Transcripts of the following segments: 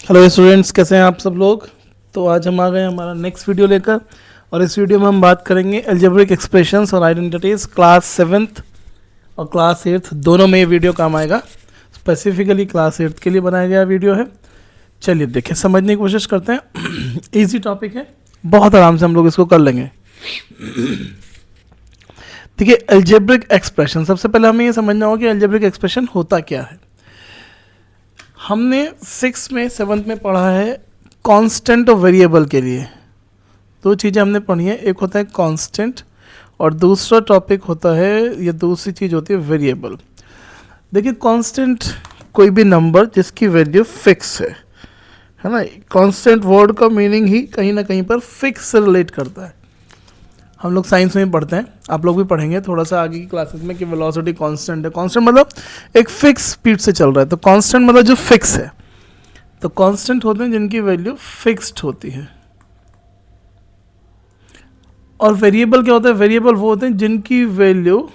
Hello students, कैसे हैं आप सब लोग। तो आज हम आ गए हमारा नेक्स्ट वीडियो लेकर, और इस वीडियो में हम बात करेंगे अलजेब्रिक एक्सप्रेशंस और आइडेंटिटीज क्लास 7th और क्लास 8th दोनों में ये वीडियो काम आएगा। स्पेसिफिकली क्लास 8th के लिए बनाया गया वीडियो है। चलिए देखिए, समझने की कोशिश करते हैं। इजी टॉपिक है, बहुत आराम से हम लोग इसको कर लेंगे। देखिए, अलजेब्रिक एक्सप्रेशन, सबसे पहले हमें ये समझना होगा कि अलजेब्रिक एक्सप्रेशन होता क्या है। हमने 6 में 7th में पढ़ा है कांस्टेंट और वेरिएबल के लिए। दो चीज़ें हमने पढ़ी हैं, एक होता है कांस्टेंट और दूसरा टॉपिक होता है, ये दूसरी चीज़ होती है वेरिएबल। देखिए, कांस्टेंट कोई भी नंबर जिसकी वैल्यू फिक्स है ना। कांस्टेंट वर्ड का मीनिंग ही कहीं ना कहीं पर फिक्स से रिलेट करता है। हम लोग साइंस में पढ़ते हैं, आप लोग भी पढ़ेंगे थोड़ा सा आगे की क्लासेस में कि वेलोसिटी कांस्टेंट है। कांस्टेंट मतलब एक फिक्स स्पीड से चल रहा है, तो कांस्टेंट मतलब जो फिक्स है। तो कांस्टेंट होते हैं जिनकी वैल्यू फिक्स्ड होती है। और वेरिएबल क्या होता है? वेरिएबल वो होते हैं जिनकी वैल्यू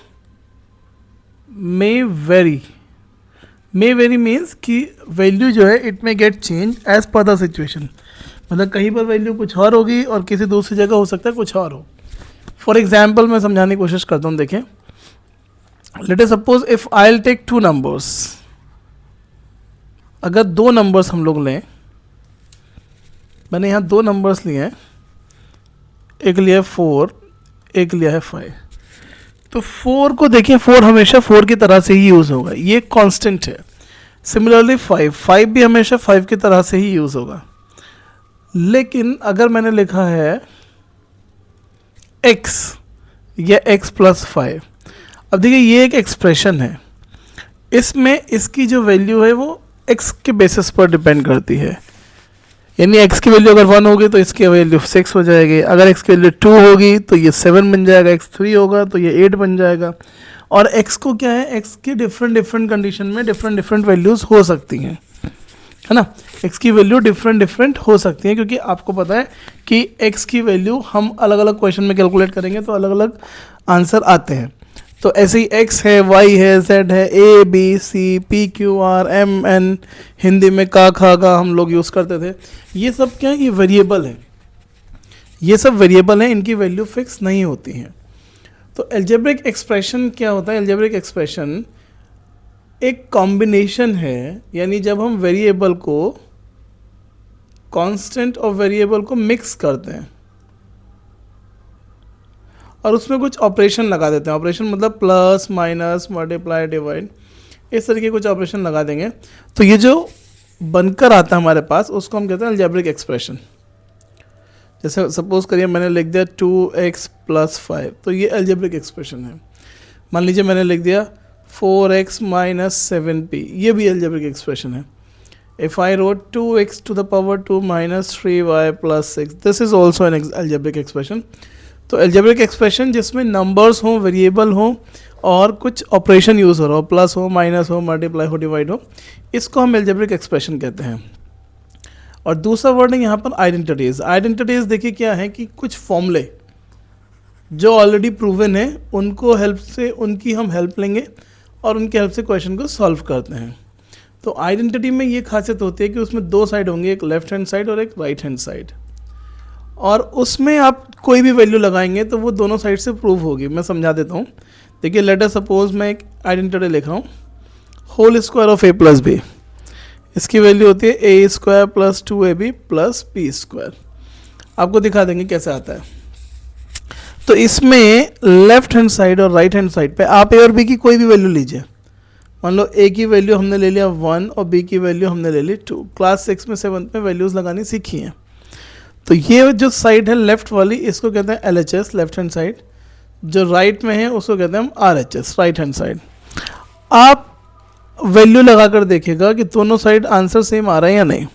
मे वेरी मीन्स कि वैल्यू जो है it may get change as per the situation. मतलब कहीं पर वैल्यू कुछ और होगी और किसी दूसरी जगह हो सकता है कुछ और हो। फॉर एग्जाम्पल मैं समझाने की कोशिश करता हूँ। देखें, let us suppose if I will take 2 numbers. अगर 2 नंबर्स हम लोग लें, मैंने यहाँ 2 नंबर्स लिए हैं, एक लिया है 4, एक लिया है 5। तो 4 को देखिए, 4 हमेशा 4 की तरह से ही यूज़ होगा, ये कांस्टेंट है। सिमिलरली 5 भी हमेशा 5 की तरह से ही यूज़ होगा। लेकिन अगर मैंने लिखा है x या x प्लस 5, अब देखिए ये एक एक्सप्रेशन है, इसमें इसकी जो वैल्यू है वो x के बेसिस पर डिपेंड करती है। यानी x की वैल्यू अगर 1 होगी तो इसकी वैल्यू 6 हो जाएगी, अगर x की वैल्यू 2 होगी तो ये 7 बन जाएगा, x 3 होगा तो ये 8 बन जाएगा। और x को क्या है, x की डिफरेंट कंडीशन में डिफरेंट वैल्यूज़ हो सकती हैं, है ना। x की वैल्यू डिफरेंट हो सकती है, क्योंकि आपको पता है कि x की वैल्यू हम अलग अलग क्वेश्चन में कैलकुलेट करेंगे तो अलग अलग आंसर आते हैं। तो ऐसे ही x है, y है, z है, a b c p q r m n, Hindi में का खा गा हम लोग यूज़ करते थे। ये सब क्या है, ये वेरिएबल है, ये सब वेरिएबल हैं, इनकी वैल्यू फिक्स नहीं होती हैं। तो अलजेब्रिक एक्सप्रेशन क्या होता है? अलजेब्रिक एक्सप्रेशन एक कॉम्बिनेशन है, यानी जब हम वेरिएबल को, कांस्टेंट और वेरिएबल को मिक्स करते हैं और उसमें कुछ ऑपरेशन लगा देते हैं। ऑपरेशन मतलब प्लस, माइनस, मल्टीप्लाई, डिवाइड, इस तरीके कुछ ऑपरेशन लगा देंगे, तो ये जो बनकर आता है हमारे पास उसको हम कहते हैं अलजेब्रिक एक्सप्रेशन। जैसे सपोज करिए मैंने लिख दिया 2x प्लस 5, तो ये अलजेब्रिक एक्सप्रेशन है। मान लीजिए मैंने लिख दिया 4x माइनस 7p, ये भी अलजेब्रिक एक्सप्रेशन है। If I wrote 2x to the power 2 minus 3y plus 6, this is also an algebraic expression. तो algebraic expression जिसमें नंबर्स हों, वेरिएबल हों और कुछ ऑपरेशन यूज़ हो रहा हो, प्लस हो, माइनस हो, मल्टीप्लाई हो, डिवाइड हो, इसको हम algebraic expression कहते हैं। और दूसरा वर्ड है यहाँ पर आइडेंटिटीज़। आइडेंटिटीज़ देखिए क्या है कि कुछ फॉर्मूले जो ऑलरेडी प्रूवन है उनको हेल्प से, उनकी हम हेल्प लेंगे और उनके हेल्प से क्वेश्चन को सॉल्व करते हैं। तो आइडेंटिटी में ये खासियत होती है कि उसमें 2 साइड होंगे, एक लेफ्ट हैंड साइड और एक राइट हैंड साइड, और उसमें आप कोई भी वैल्यू लगाएंगे तो वो दोनों साइड से प्रूव होगी। मैं समझा देता हूँ। देखिए, लेट अस सपोज मैं एक आइडेंटिटी लिखा हूँ, whole square of a plus B, इसकी वैल्यू होती है a square plus 2ab plus b square. आपको दिखा देंगे कैसे आता है। तो इसमें लेफ्ट हैंड साइड और राइट हैंड साइड पे आप a और b की कोई भी वैल्यू लीजिए। मान लो a की वैल्यू हमने ले लिया 1 और b की वैल्यू हमने ले ली 2। क्लास 6 में 7th में वैल्यूज़ लगानी सीखी हैं। तो ये जो साइड है लेफ्ट वाली, इसको कहते हैं LHS, लेफ्ट हैंड साइड। जो राइट में है उसको कहते हैं हम RHS, राइट हैंड साइड। आप वैल्यू लगा कर देखिएगा कि दोनों साइड आंसर सेम आ रहा है या नहीं।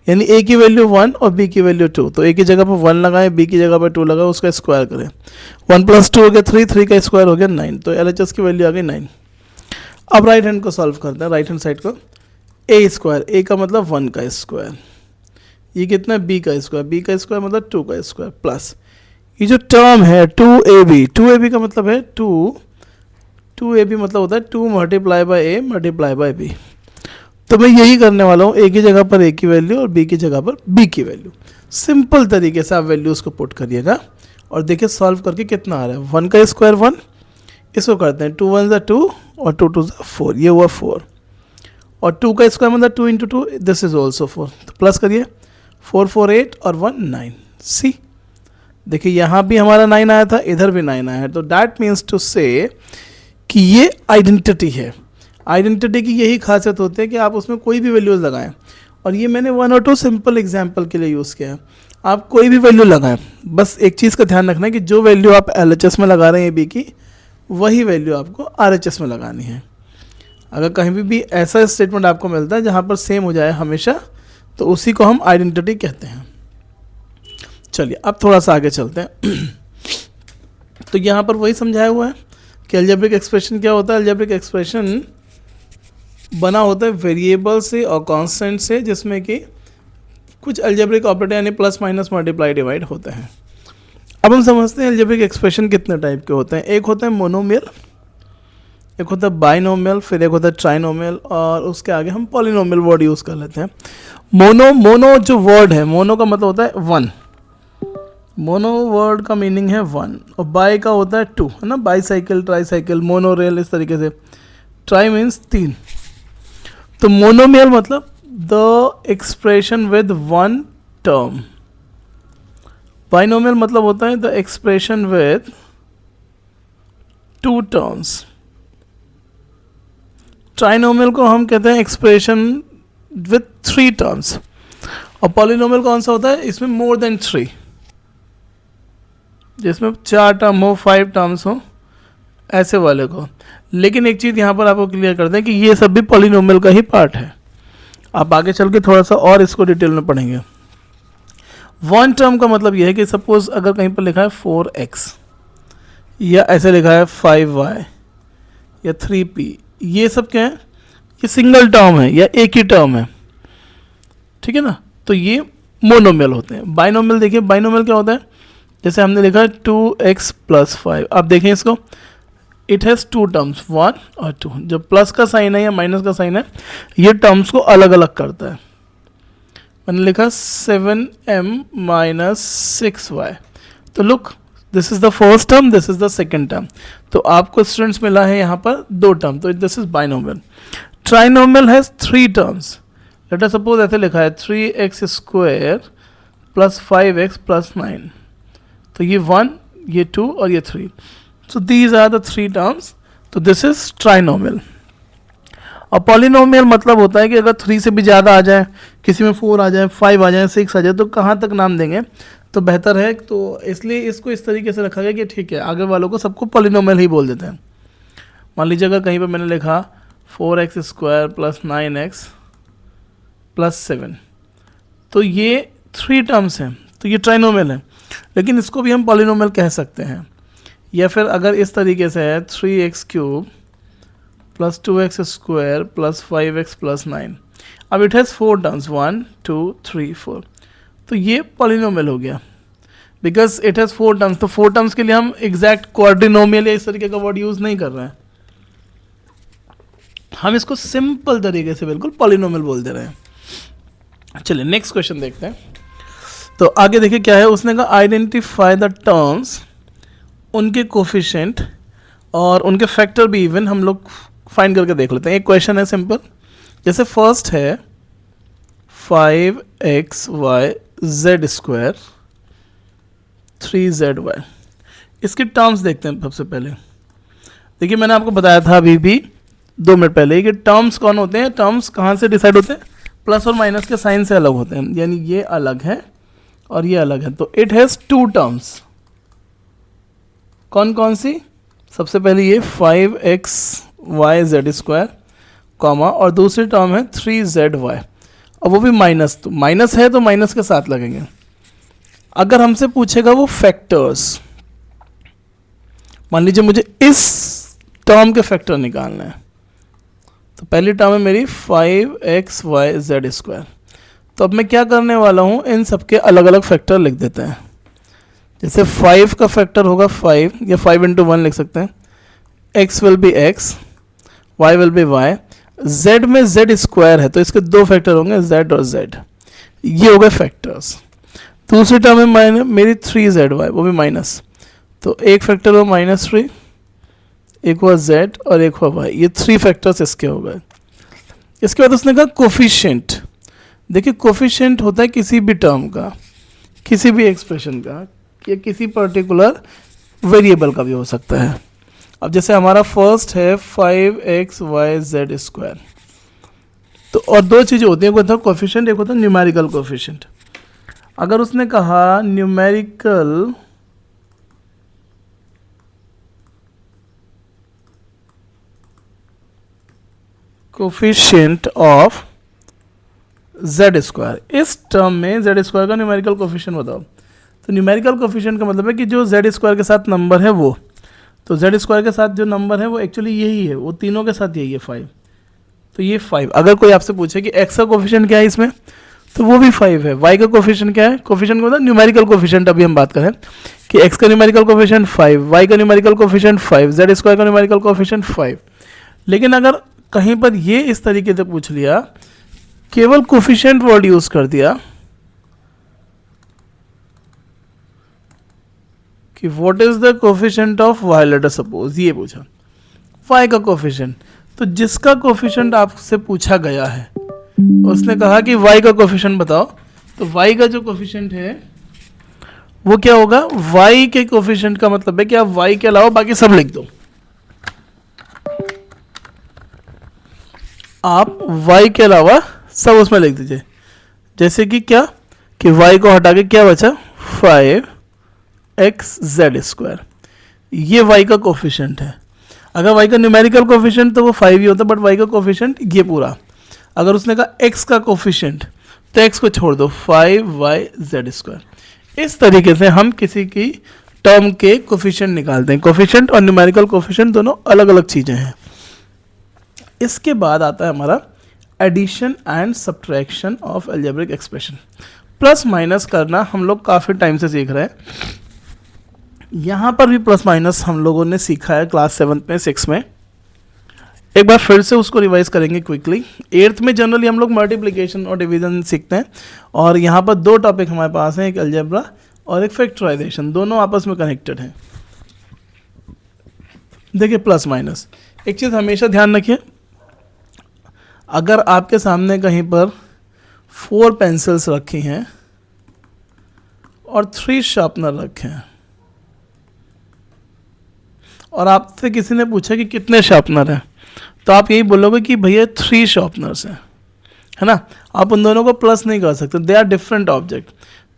यानी a की वैल्यू 1 और b की वैल्यू 2, तो a की जगह पर 1 लगाएं, b की जगह पर 2 लगाएं, उसका स्क्वायर करें। 1 प्लस 2 हो गया 3, 3 का स्क्वायर हो गया 9, तो LHS की वैल्यू आ गई 9। अब राइट हैंड को सॉल्व करते हैं, राइट हैंड साइड को। a स्क्वायर, a का मतलब 1 का स्क्वायर, ये कितना है b का स्क्वायर, b का स्क्वायर मतलब 2 का स्क्वायर, प्लस ये जो टर्म है 2ab का मतलब है 2ab मतलब होता है 2 multiply by a multiply by b। तो मैं यही करने वाला हूँ, ए की जगह पर ए की वैल्यू और बी की जगह पर बी की वैल्यू। सिंपल तरीके से आप वैल्यूज़ को पुट करिएगा और देखिए सॉल्व करके कितना आ रहा है। 1 का स्क्वायर 1, इसको करते हैं 2 1 2 और 2 2 4, ये हुआ 4, और 2 का स्क्वायर मतलब 2 इंटू 2, दिस इज ऑल्सो 4, तो प्लस करिए 4 4 8 और 1 9। सी देखिए यहाँ भी हमारा 9 आया था, इधर भी 9 आया है, तो दैट मीन्स टू से कि ये आइडेंटिटी है। आइडेंटिटी की यही खासियत होती है कि आप उसमें कोई भी वैल्यूज़ लगाएं, और ये मैंने 1 और 2 सिंपल एग्जाम्पल के लिए यूज़ किया है। आप कोई भी वैल्यू लगाएं, बस एक चीज़ का ध्यान रखना है कि जो वैल्यू आप LHS में लगा रहे हैं बी की, वही वैल्यू आपको RHS में लगानी है। अगर कहीं भी ऐसा स्टेटमेंट आपको मिलता है जहाँ पर सेम हो जाए हमेशा, तो उसी को हम आइडेंटिटी कहते हैं। चलिए अब थोड़ा सा आगे चलते हैं। तो यहाँ पर वही समझाया हुआ है कि अलजेब्रिक एक्सप्रेशन क्या होता है। अलजेब्रिक एक्सप्रेशन बना होता है वेरिएबल से और कांस्टेंट से, जिसमें कि कुछ अलजेब्रिक ऑपरेटर यानी प्लस माइनस मल्टीप्लाई डिवाइड होते हैं। अब हम समझते हैं अलजेब्रिक एक्सप्रेशन कितने टाइप के होते हैं। एक होता है मोनोमियल, एक होता है बाइनोमियल, फिर एक होता है ट्राइनोमियल, और उसके आगे हम पॉलिनोमियल वर्ड यूज़ कर लेते हैं। मोनो जो वर्ड है, मोनो का मतलब होता है 1, मोनो वर्ड का मीनिंग है 1, और बाई का होता है 2, है ना, बाईसाइकिल, ट्राईसाइकिल, मोनोरेल, इस तरीके से। Try means 3। तो मोनोमियल मतलब the expression with 1 term. Binomial मतलब होता है the expression with 2 terms. Trinomial को हम कहते हैं एक्सप्रेशन विद 3 टर्म्स। और पॉलिनोमियल कौन सा होता है, इसमें मोर देन 3, जिसमें 4 टर्म हो, 5 टर्म्स हो, ऐसे वाले को। लेकिन एक चीज़ यहाँ पर आपको क्लियर कर दें कि ये सब भी पॉलिनोमियल का ही पार्ट है। आप आगे चल के थोड़ा सा और इसको डिटेल में पढ़ेंगे। 1 टर्म का मतलब ये है कि सपोज अगर कहीं पर लिखा है 4x, या ऐसे लिखा है 5y या 3p, ये सब क्या है, ये सिंगल टर्म है या एक ही टर्म है, ठीक है ना। तो ये मोनोमियल होते हैं। बाइनोमियल देखिए, बाइनोमियल क्या होता है, जैसे हमने लिखा है 2x + 5। आप देखें इसको, इट हैज़ 2 टर्म्स, 1 और 2। जो प्लस का साइन है या माइनस का साइन है, ये टर्म्स को अलग अलग करता है। मैंने लिखा 7m - 6y, तो look this is the first term, this is the second term. तो आपको स्टूडेंट्स मिला है यहाँ पर 2 टर्म, तो this is binomial. Trinomial has 3 terms. Late us suppose ऐसे लिखा है 3x² + 5x + 9, तो ये 1, ये 2 और ये 3। So these are the 3 terms. तो this is trinomial. और पॉलिनोमियल मतलब होता है कि अगर 3 से भी ज़्यादा आ जाए, किसी में 4 आ जाए, 5 आ जाए, 6 आ जाए, तो कहाँ तक नाम देंगे तो बेहतर है। तो इसलिए इसको इस तरीके से रखा गया कि ठीक है, आगे वालों को सबको पॉलिनोमियल ही बोल देते हैं। मान लीजिए अगर कहीं पर मैंने लिखा 4x² + 9x + 7, तो ये 3 टर्म्स हैं, तो ये ट्राइनोमियल है। लेकिन इसको भी हम पॉलिनोमियल कह सकते हैं। या फिर अगर इस तरीके से है 3x³ + 2x² + 5x + 9, अब इट हैज़ 4 टर्म्स, 1 2 3 4, तो ये पॉलिनोमियल हो गया बिकॉज इट हैज़ 4 टर्म्स। तो 4 टर्म्स के लिए हम एग्जैक्ट क्वाड्रिनोमियल या इस तरीके का वर्ड यूज़ नहीं कर रहे हैं, हम इसको सिंपल तरीके से बिल्कुल पॉलिनोमियल बोल दे रहे हैं। चलिए नेक्स्ट क्वेश्चन देखते हैं। तो आगे देखिए क्या है, उसने कहा आइडेंटिफाई द टर्म्स, उनके कोफिशिएंट और उनके फैक्टर भी इवन हम लोग फाइंड करके देख लेते हैं। एक क्वेश्चन है सिंपल, जैसे फर्स्ट है 5xy z² 3zy। इसके टर्म्स देखते हैं सबसे पहले। देखिए मैंने आपको बताया था अभी भी 2 मिनट पहले कि टर्म्स कौन होते हैं, टर्म्स कहाँ से डिसाइड होते हैं, प्लस और माइनस के साइन से अलग होते हैं, यानी ये अलग है और ये अलग है। तो इट हैज़ 2 टर्म्स, कौन कौन सी, सबसे पहले ये 5xy z², कॉमा, और दूसरी टर्म है 3zy, और वो भी माइनस। तो माइनस है तो माइनस के साथ लगेंगे। अगर हमसे पूछेगा वो फैक्टर्स, मान लीजिए मुझे इस टर्म के फैक्टर निकालना है, तो पहली टर्म है मेरी 5xy z²। तो अब मैं क्या करने वाला हूँ, इन सबके अलग अलग फैक्टर लिख देते हैं। जैसे 5 का फैक्टर होगा 5, या 5 × 1 लिख सकते हैं। x will be x, y will be y। z में z स्क्वायर है तो इसके दो फैक्टर होंगे z और z, ये हो गए फैक्टर्स। दूसरी टर्म है माइनस मेरी 3zy, वो भी माइनस, तो एक फैक्टर हुआ -3, एक हुआ z और एक हुआ y, ये 3 फैक्टर्स इसके हो गए। इसके बाद उसने कहा कोफिशिएंट। देखिए कोफिशिएंट होता है किसी भी टर्म का, किसी भी एक्सप्रेशन का, या किसी पर्टिकुलर वेरिएबल का भी हो सकता है। अब जैसे हमारा फर्स्ट है 5xyz², तो और दो चीज़ें होती हैं, एक होता है कोफिशिएंट, एक होता है न्यूमेरिकल कोफिशिएंट। अगर उसने कहा न्यूमेरिकल कोफिशिएंट ऑफ z², इस टर्म में z² का न्यूमेरिकल कोफिशिएंट बताओ। तो न्यूमेरिकल कोफिशिएंट का मतलब है कि जो z² के साथ नंबर है वो, तो z² के साथ जो नंबर है वो एक्चुअली यही है, वो तीनों के साथ यही है 5, तो ये 5। अगर कोई आपसे पूछे कि x का कोफिशिएंट क्या है इसमें, तो वो भी 5 है। y का कोफिशिएंट क्या है, कोफिशिएंट का मतलब न्यूमेरिकल कोफिशिएंट, अभी हम बात करें कि x का न्यूमेरिकल कोफिशिएंट 5, y का न्यूमेरिकल कोफिशिएंट 5, z² का न्यूमेरिकल कोफिशिएंट 5। लेकिन अगर कहीं पर ये इस तरीके से पूछ लिया, केवल कोफिशिएंट वर्ड यूज कर दिया कि what is the coefficient of y, late us suppose ये पूछा y का कोफिशिएंट, तो जिसका कोफिशिएंट आपसे पूछा गया है उसने कहा कि y का कोफिशिएंट बताओ, तो y का जो कोफिशिएंट है वो क्या होगा, y के कोफिशिएंट का मतलब है कि आप y के अलावा बाकी सब लिख दो। आप y के अलावा सब उसमें लिख दीजिए। जैसे कि क्या, कि y को हटा के क्या बचा 5xz², ये y का कोफिशिएंट है। अगर y का न्यूमेरिकल कोफिशिएंट तो वो 5 ही होता, बट y का कोफिशिएंट ये पूरा। अगर उसने कहा x का कोफिशिएंट तो x को छोड़ दो 5yz²। इस तरीके से हम किसी की टर्म के कोफिशिएंट निकालते हैं। कोफिशिएंट और न्यूमेरिकल कोफिशिएंट दोनों अलग अलग चीज़ें हैं। इसके बाद आता है हमारा addition and subtraction of algebraic expression. Plus minus करना हम लोग काफ़ी टाइम से सीख रहे हैं। यहाँ पर भी प्लस माइनस हम लोगों ने सीखा है क्लास 7 में 6 में। एक बार फिर से उसको रिवाइज करेंगे क्विकली। 8th में जनरली हम लोग मल्टीप्लिकेशन और डिवीजन सीखते हैं, और यहाँ पर दो टॉपिक हमारे पास हैं, एक अलजेब्रा और एक फैक्टराइजेशन, दोनों आपस में कनेक्टेड हैं। देखिए प्लस माइनस, एक चीज़ हमेशा ध्यान रखिए, अगर आपके सामने कहीं पर 4 पेंसिल्स रखी हैं और 3 शार्पनर रखे हैं, और आपसे किसी ने पूछा कि कितने शार्पनर हैं, तो आप यही बोलोगे कि भैया 3 शार्पनर्स हैं, है ना। आप उन दोनों को प्लस नहीं कर सकते, दे आर डिफरेंट ऑब्जेक्ट।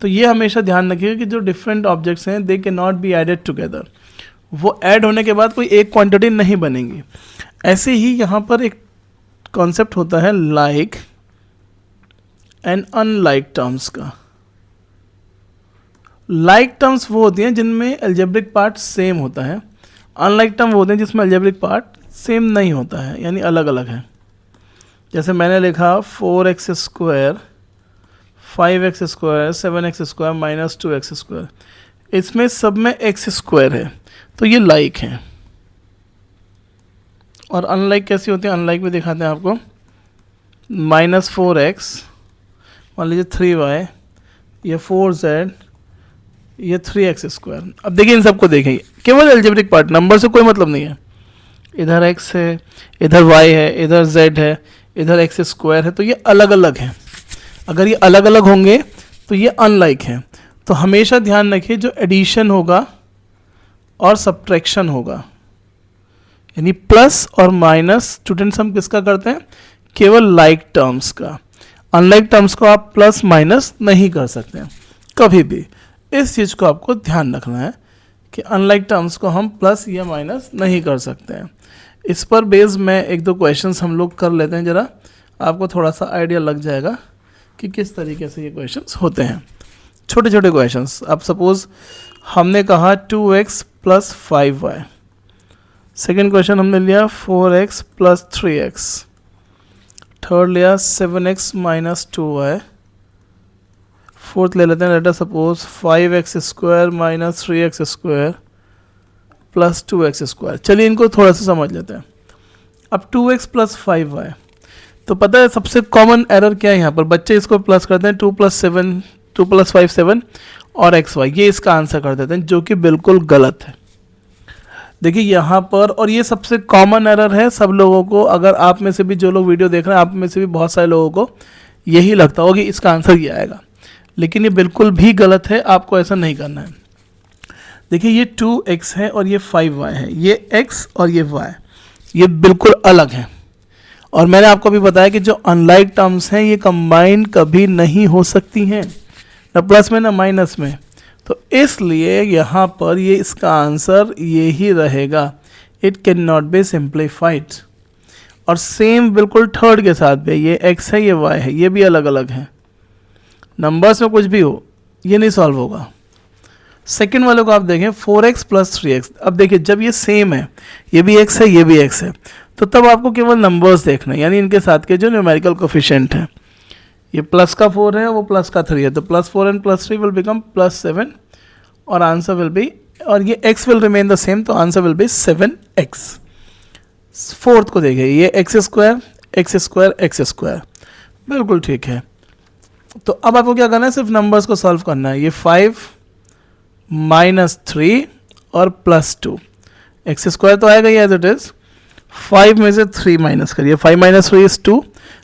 तो ये हमेशा ध्यान रखिएगा कि जो डिफरेंट ऑब्जेक्ट्स हैं they can not be added together, वो ऐड होने के बाद कोई एक क्वांटिटी नहीं बनेगी। ऐसे ही यहाँ पर एक कॉन्सेप्ट होता है लाइक एंड अनलाइक टर्म्स का। लाइक टर्म्स वो होती हैं जिनमें अलजेब्रिक पार्ट सेम होता है, अनलाइक टर्म वो होते हैं जिसमें अलजेब्रिक पार्ट सेम नहीं होता है, यानी अलग अलग है। जैसे मैंने लिखा 4x², 5x², 7x² -2x², इसमें सब में x² है, तो ये लाइक है। और अनलाइक कैसी होती है, अनलाइक भी दिखाते हैं आपको। -4x, मान लीजिए 3y, ये 4z, ये 3x²। अब देखिए इन सबको देखेंगे, केवल अलजेब्रिक पार्ट, नंबर से कोई मतलब नहीं है। इधर x है, इधर y है, इधर z है, इधर x² है, तो ये अलग अलग हैं। अगर ये अलग अलग होंगे तो ये अनलाइक हैं। तो हमेशा ध्यान रखिए जो एडिशन होगा और सब्ट्रैक्शन होगा, यानी प्लस और माइनस, स्टूडेंट्स हम किसका करते हैं, केवल लाइक टर्म्स का। अनलाइक टर्म्स को आप प्लस माइनस नहीं कर सकते हैं कभी भी। इस चीज़ को आपको ध्यान रखना है कि अनलाइक टर्म्स को हम प्लस या माइनस नहीं कर सकते हैं। इस पर बेस में 1-2 क्वेश्चंस हम लोग कर लेते हैं, ज़रा आपको थोड़ा सा आइडिया लग जाएगा कि किस tariके से ये क्वेश्चंस होते हैं। छोटे छोटे क्वेश्चंस, अब सपोज हमने कहा 2x + 5y, सेकेंड क्वेश्चन हमने लिया 4x + 3x, थर्ड लिया 7x - 2y, फोर्थ ले लेते हैं late us suppose 5x² - 3x² + 2x²। चलिए इनको थोड़ा सा समझ लेते हैं। अब 2x + 5y, तो पता है सबसे कॉमन एरर क्या है यहाँ पर, बच्चे इसको प्लस करते हैं 2+7 2+5 7 और XY, ये इसका आंसर कर देते हैं, जो कि बिल्कुल गलत है। देखिए यहाँ पर, और ये सबसे कॉमन एरर है सब लोगों को, अगर आप में से भी जो लोग वीडियो देख रहे हैं आप में से भी बहुत सारे लोगों को यही लगता होगा कि इसका आंसर ये आएगा, लेकिन ये बिल्कुल भी गलत है, आपको ऐसा नहीं करना है। देखिए ये 2x है और ये 5y है, ये x और ये y, ये बिल्कुल अलग हैं। और मैंने आपको भी बताया कि जो अनलाइक टर्म्स हैं ये कंबाइन कभी नहीं हो सकती हैं, ना प्लस में ना माइनस में, तो इसलिए यहाँ पर ये इसका आंसर ये ही रहेगा, it can not B simplified. और सेम बिल्कुल थर्ड के साथ भी, ये x है ये y है, ये भी अलग अलग हैं, नंबर्स में कुछ भी हो ये नहीं सॉल्व होगा। सेकेंड वाले को आप देखें 4x + 3x, अब देखिए जब ये सेम है, ये भी x है ये भी x है, तो तब आपको केवल नंबर्स देखना है, यानी इनके साथ के जो न्यूमेरिकल कोफिशिएंट हैं, ये प्लस का 4 है वो प्लस का 3 है, तो +4 and +3 विल बिकम +7 और आंसर विल बी, और ये x will remain the same, तो answer will be 7x। Fourth को देखिए, ये x² बिल्कुल ठीक है। तो अब आपको क्या करना है, सिर्फ नंबर्स को सॉल्व करना है, ये 5 - 3 और +2, x² तो आएगा ये एज इट इज, 5 में से 3 माइनस करिए, 5 - 3 इज 2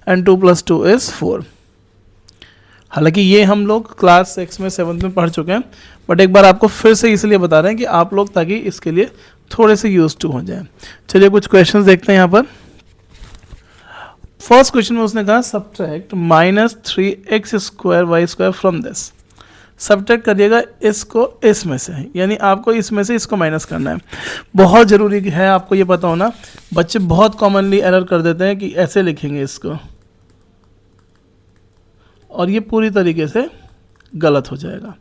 एंड 2 + 2 इज 4। हालांकि ये हम लोग क्लास 6 में 7th में पढ़ चुके हैं, बट एक बार आपको फिर से इसलिए बता रहे हैं कि आप लोग ताकि इसके लिए थोड़े से यूज टू हो जाए। चलिए कुछ क्वेश्चंस देखते हैं यहाँ पर। फर्स्ट क्वेश्चन में उसने कहा subtract -3x² y² from this, subtract करिएगा इसको इसमें से, यानी आपको इसमें से इसको माइनस करना है। बहुत ज़रूरी है आपको ये पता होना, बच्चे बहुत कॉमनली एरर कर देते हैं कि ऐसे लिखेंगे इसको, और ये पूरी तरीके से गलत हो जाएगा,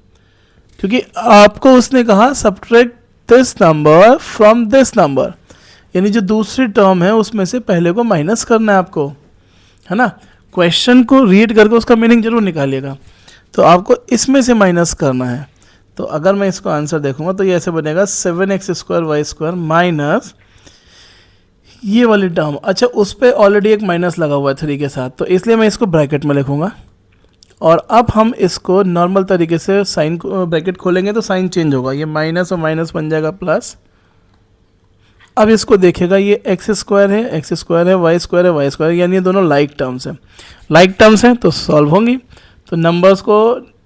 क्योंकि आपको उसने कहा subtract this number from this number, यानी जो दूसरी टर्म है उसमें से पहले को माइनस करना है आपको, है ना। क्वेश्चन को रीड करके उसका मीनिंग जरूर निकालिएगा, तो आपको इसमें से माइनस करना है। तो अगर मैं इसको आंसर देखूंगा तो ये ऐसे बनेगा 7x² y² माइनस ये वाली टर्म, अच्छा उस पर ऑलरेडी एक माइनस लगा हुआ है 3 के साथ, तो इसलिए मैं इसको ब्रैकेट में लिखूंगा। और अब हम इसको नॉर्मल तरीके से साइन ब्रैकेट खोलेंगे तो साइन चेंज होगा, ये माइनस और माइनस बन जाएगा प्लस। अब इसको देखेगा, ये x² है y² है y², यानी ये दोनों लाइक टर्म्स हैं, लाइक टर्म्स हैं तो सॉल्व होंगी। तो नंबर्स को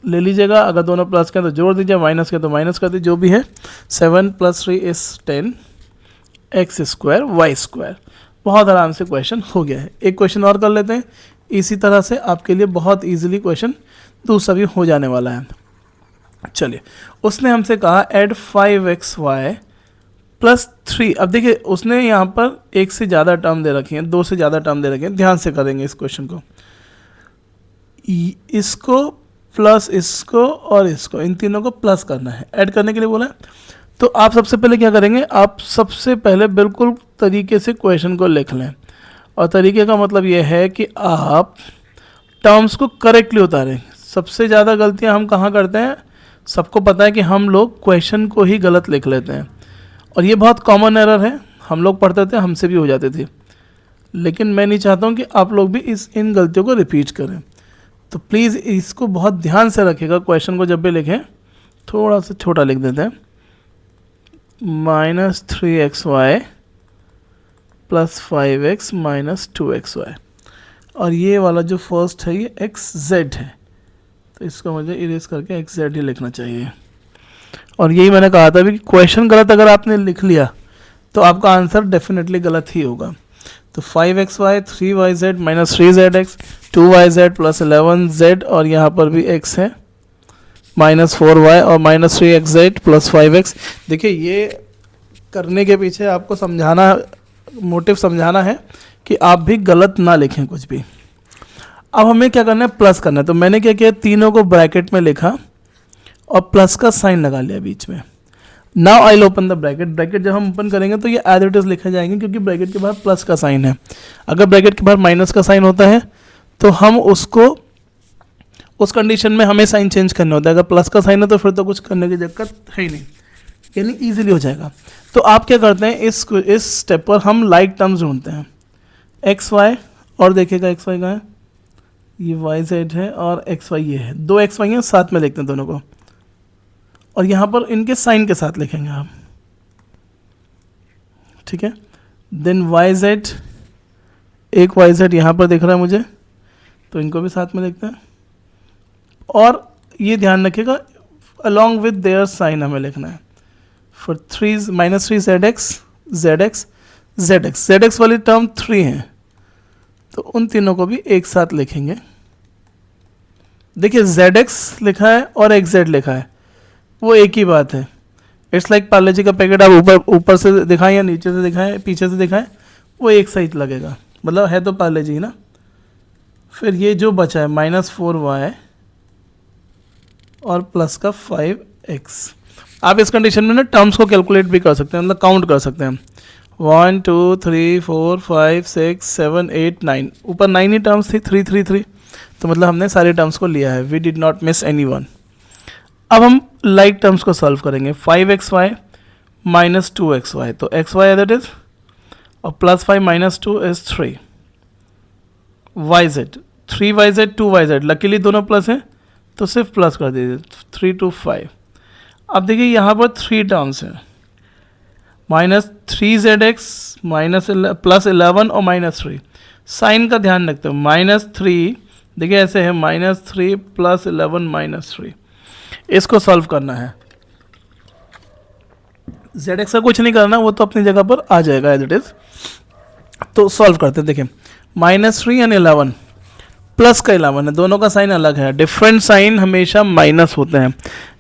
ले लीजिएगा, अगर दोनों प्लस के तो जोड़ दीजिए, माइनस के तो माइनस कर दीजिए, जो भी है 7 + 3 इज 10 x² y²। बहुत आराम से क्वेश्चन हो गया है। एक क्वेश्चन और कर लेते हैं, इसी तरह से आपके लिए बहुत इजीली क्वेश्चन दूसरा भी हो जाने वाला है। चलिए, उसने हमसे कहा ऐड 5xy + 3। अब देखिए उसने यहाँ पर एक से ज़्यादा टर्म दे रखी हैं, 2 से ज़्यादा टर्म दे रखे हैं, ध्यान से करेंगे इस क्वेश्चन को, इसको प्लस इसको और इसको, इन तीनों को प्लस करना है, ऐड करने के लिए बोला है। तो आप सबसे पहले क्या करेंगे, आप सबसे पहले बिल्कुल तरीके से क्वेश्चन को लिख लें, और तरीके का मतलब ये है कि आप टर्म्स को करेक्टली उतारें। सबसे ज़्यादा गलतियां हम कहाँ करते हैं, सबको पता है कि हम लोग क्वेश्चन को ही गलत लिख लेते हैं, और ये बहुत कॉमन एरर है, हम लोग पढ़ते थे, हमसे भी हो जाती थी, लेकिन मैं नहीं चाहता हूँ कि आप लोग भी इन गलतियों को रिपीट करें। तो प्लीज़ इसको बहुत ध्यान से रखिएगा, क्वेश्चन को जब भी लिखें थोड़ा सा छोटा लिख देते हैं, -3xy + 5x - 2xy, और ये वाला जो फर्स्ट है ये xz है, तो इसको मुझे इरेज करके xz ही लिखना चाहिए। और यही मैंने कहा था भी कि क्वेश्चन गलत अगर आपने लिख लिया तो आपका आंसर डेफिनेटली गलत ही होगा। तो 5xy 3yz - 3zx 2yz + 11z, और यहाँ पर भी x है -4y और -3xz + 5x। देखिए ये करने के पीछे आपको समझाना, मोटिव समझाना है कि आप भी गलत ना लिखें कुछ भी। अब हमें क्या करना है, प्लस करना है। तो मैंने क्या किया, तीनों को ब्रैकेट में लिखा और प्लस का साइन लगा लिया बीच में। Now I will open the bracket, bracket जब हम ओपन करेंगे तो ये एज इट इज लिखे जाएंगे, क्योंकि ब्रैकेट के बाहर प्लस का साइन है। अगर ब्रैकेट के बाहर माइनस का साइन होता है तो हम उसको, उस कंडीशन में हमें साइन चेंज करना होता है। अगर प्लस का साइन है तो फिर तो कुछ करने की दिक्कत है ही नहीं, यानी ईजिली हो जाएगा। तो आप क्या करते हैं, इस स्टेप पर हम लाइक टर्म्स ढूंढते हैं, एक्स वाई और देखिएगा एक्स वाई कहाँ है, ये वाई जेड है और एक्स वाई ये है, दो एक्स वाई हैं, साथ में लिखते हैं दोनों को, और यहाँ पर इनके साइन के साथ लिखेंगे आप, ठीक है। देन वाई जेड, एक वाई जेड यहाँ पर दिख रहा है मुझे, तो इनको भी साथ में लिखते हैं, और ये ध्यान रखिएगा अलॉन्ग विद देयर साइन हमें लिखना है। For -3 Z x Z x Z x, Z x वाली टर्म 3 है, तो उन तीनों को भी एक साथ लिखेंगे। देखिए ZX लिखा है और XZ लिखा है, वो एक ही बात है। इट्स लाइक पार्ले जी का पैकेट आप ऊपर से दिखाएं या नीचे से दिखाएं, पीछे से दिखाएं, वो एक सही लगेगा, मतलब है तो पार्ले जी ना। फिर ये जो बचा है -4y और प्लस का 5x, आप इस कंडीशन में ना टर्म्स को कैलकुलेट भी कर सकते हैं, मतलब काउंट कर सकते हैं। 1 2 3 4 5 6 7 8 9, ऊपर 9 ही टर्म्स थी, 3 3 3, तो मतलब हमने सारे टर्म्स को लिया है, we did not miss any one. अब हम लाइक टर्म्स को सॉल्व करेंगे। 5xy माइनस 2xy, तो xy दैट इज, और plus 5 minus 2 is 3। yz 3yz 2yz, luckily दोनों प्लस हैं तो सिर्फ प्लस कर दीजिए, 3 to 5। अब देखिए यहाँ पर 3 टर्म्स हैं, -3zx माइनस प्लस 11 और -3। साइन का ध्यान रखते हो, -3 देखिए ऐसे है, -3 प्लस 11 -3, इसको सॉल्व करना है। zx का कुछ नहीं करना, वो तो अपनी जगह पर आ जाएगा एज इट इज। तो सॉल्व करते हैं, देखिए -3 एंड 11, प्लस का 11 है, दोनों का साइन अलग है, डिफरेंट साइन हमेशा माइनस होते हैं,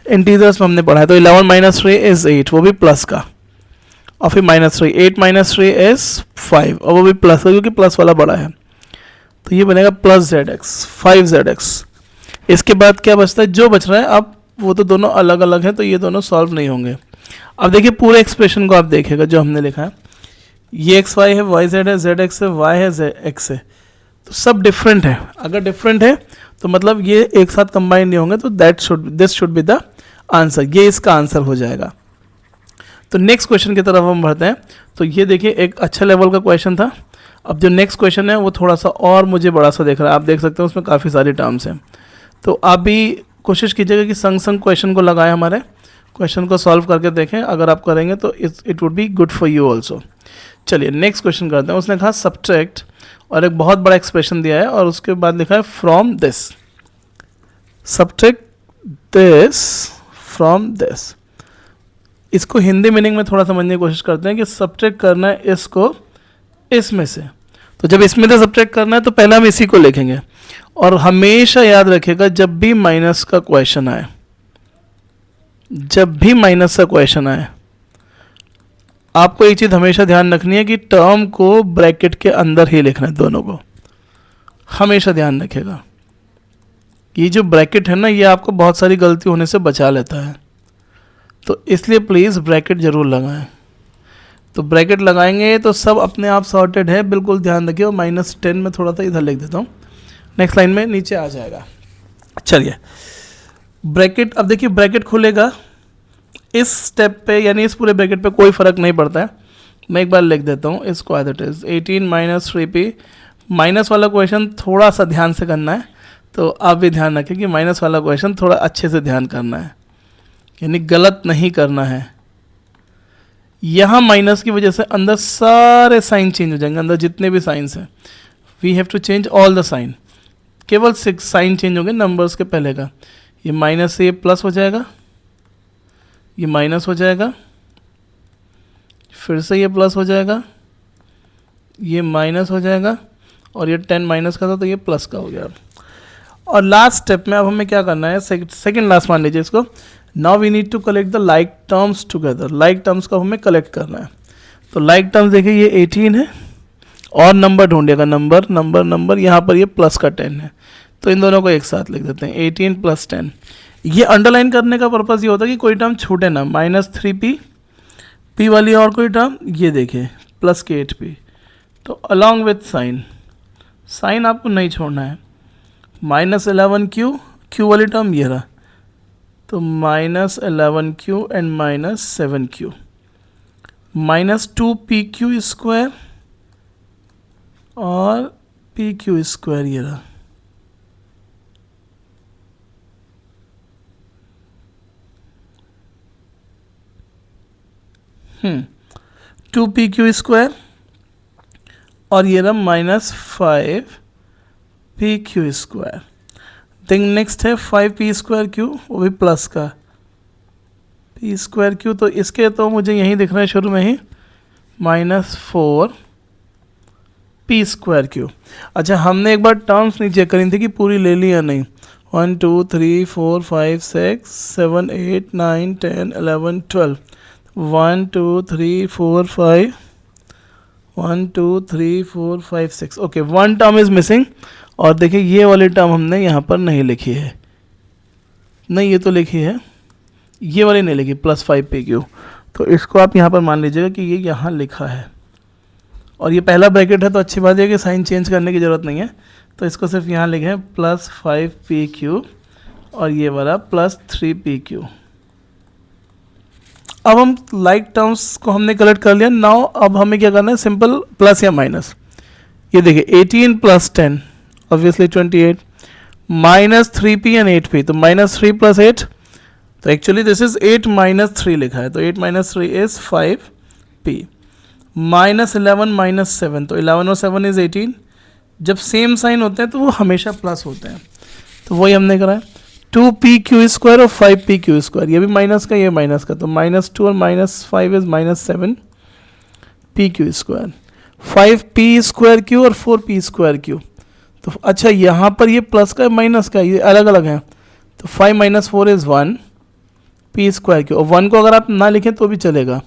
इंटीजर्स में हमने पढ़ा है। तो 11 - 3 इज 8, वो भी प्लस का, और फिर -3, 8 - 3 इज 5, और वो भी प्लस का क्योंकि प्लस वाला बड़ा है, तो ये बनेगा प्लस ZX 5ZX। इसके बाद क्या बचता है, जो बच रहा है, अब वो तो दोनों अलग अलग हैं, तो ये दोनों सॉल्व नहीं होंगे। अब देखिए पूरे एक्सप्रेशन को आप देखिएगा जो हमने लिखा है, ये XY है, YZ है, ZX है, Y है, ZX है, तो सब डिफरेंट है। अगर डिफरेंट है तो मतलब ये एक साथ कंबाइन नहीं होंगे, तो this should be the answer, ये इसका आंसर हो जाएगा। तो नेक्स्ट क्वेश्चन की तरफ हम बढ़ते हैं। तो ये देखिए एक अच्छा लेवल का क्वेश्चन था। अब जो नेक्स्ट क्वेश्चन है वो थोड़ा सा और मुझे बड़ा सा देख रहा है, आप देख सकते हैं उसमें काफ़ी सारी टर्म्स हैं, तो आप भी कोशिश कीजिएगा कि संग संग क्वेश्चन को लगाएं, हमारे क्वेश्चन को सॉल्व करके देखें। अगर आप करेंगे तो it would be good for you also. चलिए नेक्स्ट क्वेश्चन करते हैं। उसने कहा सब्ट्रैक्ट, और एक बहुत बड़ा एक्सप्रेशन दिया है, और उसके बाद लिखा है from this, subtract this from this. इसको हिंदी मीनिंग में थोड़ा समझने की कोशिश करते हैं कि सब्ट्रैक्ट करना है इसको इसमें से। तो जब इसमें से सब्ट्रैक्ट करना है तो पहले हम इसी को लिखेंगे, और हमेशा याद रखिएगा जब भी माइनस का क्वेश्चन आए, जब भी माइनस का क्वेश्चन आए, आपको एक चीज़ हमेशा ध्यान रखनी है कि टर्म को ब्रैकेट के अंदर ही लिखना है, दोनों को हमेशा ध्यान रखिएगा। ये जो ब्रैकेट है ना, ये आपको बहुत सारी गलती होने से बचा लेता है, तो इसलिए प्लीज़ ब्रैकेट ज़रूर लगाएं। तो ब्रैकेट लगाएंगे तो सब अपने आप सॉर्टेड है, बिल्कुल ध्यान रखिए। और -10 में थोड़ा सा इधर लिख देता हूँ, नेक्स्ट लाइन में नीचे आ जाएगा। चलिए ब्रैकेट, अब देखिए ब्रैकेट खुलेगा इस स्टेप पे, यानी इस पूरे ब्रैकेट पे कोई फ़र्क नहीं पड़ता है। मैं एक बार लिख देता हूँ इसको, as it is 18 - 3p। Minus वाला क्वेश्चन थोड़ा सा ध्यान से करना है, तो आप भी ध्यान रखें कि माइनस वाला क्वेश्चन थोड़ा अच्छे से ध्यान करना है, यानी गलत नहीं करना है। यहाँ माइनस की वजह से अंदर सारे साइन चेंज हो जाएंगे, अंदर जितने भी साइंस हैं, we have to change all the sign. केवल 6 साइन चेंज होंगे नंबर्स के पहले का। ये माइनस से ये प्लस हो जाएगा, ये माइनस हो जाएगा, फिर से ये प्लस हो जाएगा, ये माइनस हो जाएगा, और ये 10 माइनस का था तो ये प्लस का हो गया। और लास्ट स्टेप में अब हमें क्या करना है, सेकंड लास्ट मान लीजिए इसको। Now we need to collect the like terms together. Like terms को हमें कलेक्ट करना है। तो लाइक टर्म्स देखिए ये 18 है, और नंबर ढूंढिएगा, नंबर नंबर नंबर, यहाँ पर ये प्लस का 10 है, तो इन दोनों को एक साथ लिख देते हैं, 18 + 10। ये अंडरलाइन करने का पर्पज़ ये होता है कि कोई टर्म छूटे ना। -3p, p वाली और कोई टर्म, ये देखिए +8p, तो अलॉन्ग विथ साइन, साइन आपको नहीं छोड़ना है। -11q, q वाली टर्म ये रहा, तो -11q एंड -7q, -2pq² और पी क्यू स्क्वायर ये रहा। टू पी क्यू स्क्वायर और ये रहा -5 P Q square. Then next है 5 पी स्क्वायर क्यू, वो भी प्लस का पी स्क्वायर क्यू। तो इसके तो मुझे यहीं दिख रहा है शुरू में ही -4 पी स्क्वायर क्यू। अच्छा, हमने एक बार टर्म्स नहीं चेक करी थी कि पूरी ले ली या नहीं। 1 2 3 4 5 6 7 8 9 10 11 12 1 2 3 4 5 1 2 3 4 5 6। Okay, one term is missing. और देखिए ये वाली टर्म हमने यहाँ पर नहीं लिखी है, नहीं ये तो लिखी है, ये वाली नहीं लिखी, +5 पी क्यू। तो इसको आप यहाँ पर मान लीजिएगा कि ये यहाँ लिखा है, और ये पहला ब्रैकेट है तो अच्छी बात है कि साइन चेंज करने की ज़रूरत नहीं है। तो इसको सिर्फ यहाँ लिखें +5 पी क्यू और ये वाला +3 पी क्यू। अब हम लाइक टर्म्स को हमने कलेक्ट कर लिया। नाउ अब हमें क्या करना है, सिंपल प्लस या माइनस। ये देखिए 18 + 10 ऑब्वियसली 28 -3p एंड 8p, तो -3 + 8, तो एक्चुअली दिस इज 8 - 3 लिखा है, तो 8 - 3 इज 5p। -11 - 7, तो 11 और 7 इज 18। जब सेम साइन होते हैं तो वो हमेशा प्लस होते हैं, तो वही हमने करा है। 2p क्यू स्क्वायर और 5p क्यू स्क्वायर, ये भी माइनस का, ये माइनस का, तो -2 और -5 is -7p Q square. 5p square Q और 4p स्क्वायर क्यू। तो अच्छा, यहाँ पर ये प्लस का माइनस का, ये अलग अलग है, तो 5 - 4 इज 1 p स्क्वायर क्यू। और 1 को अगर आप ना लिखें तो भी चलेगा।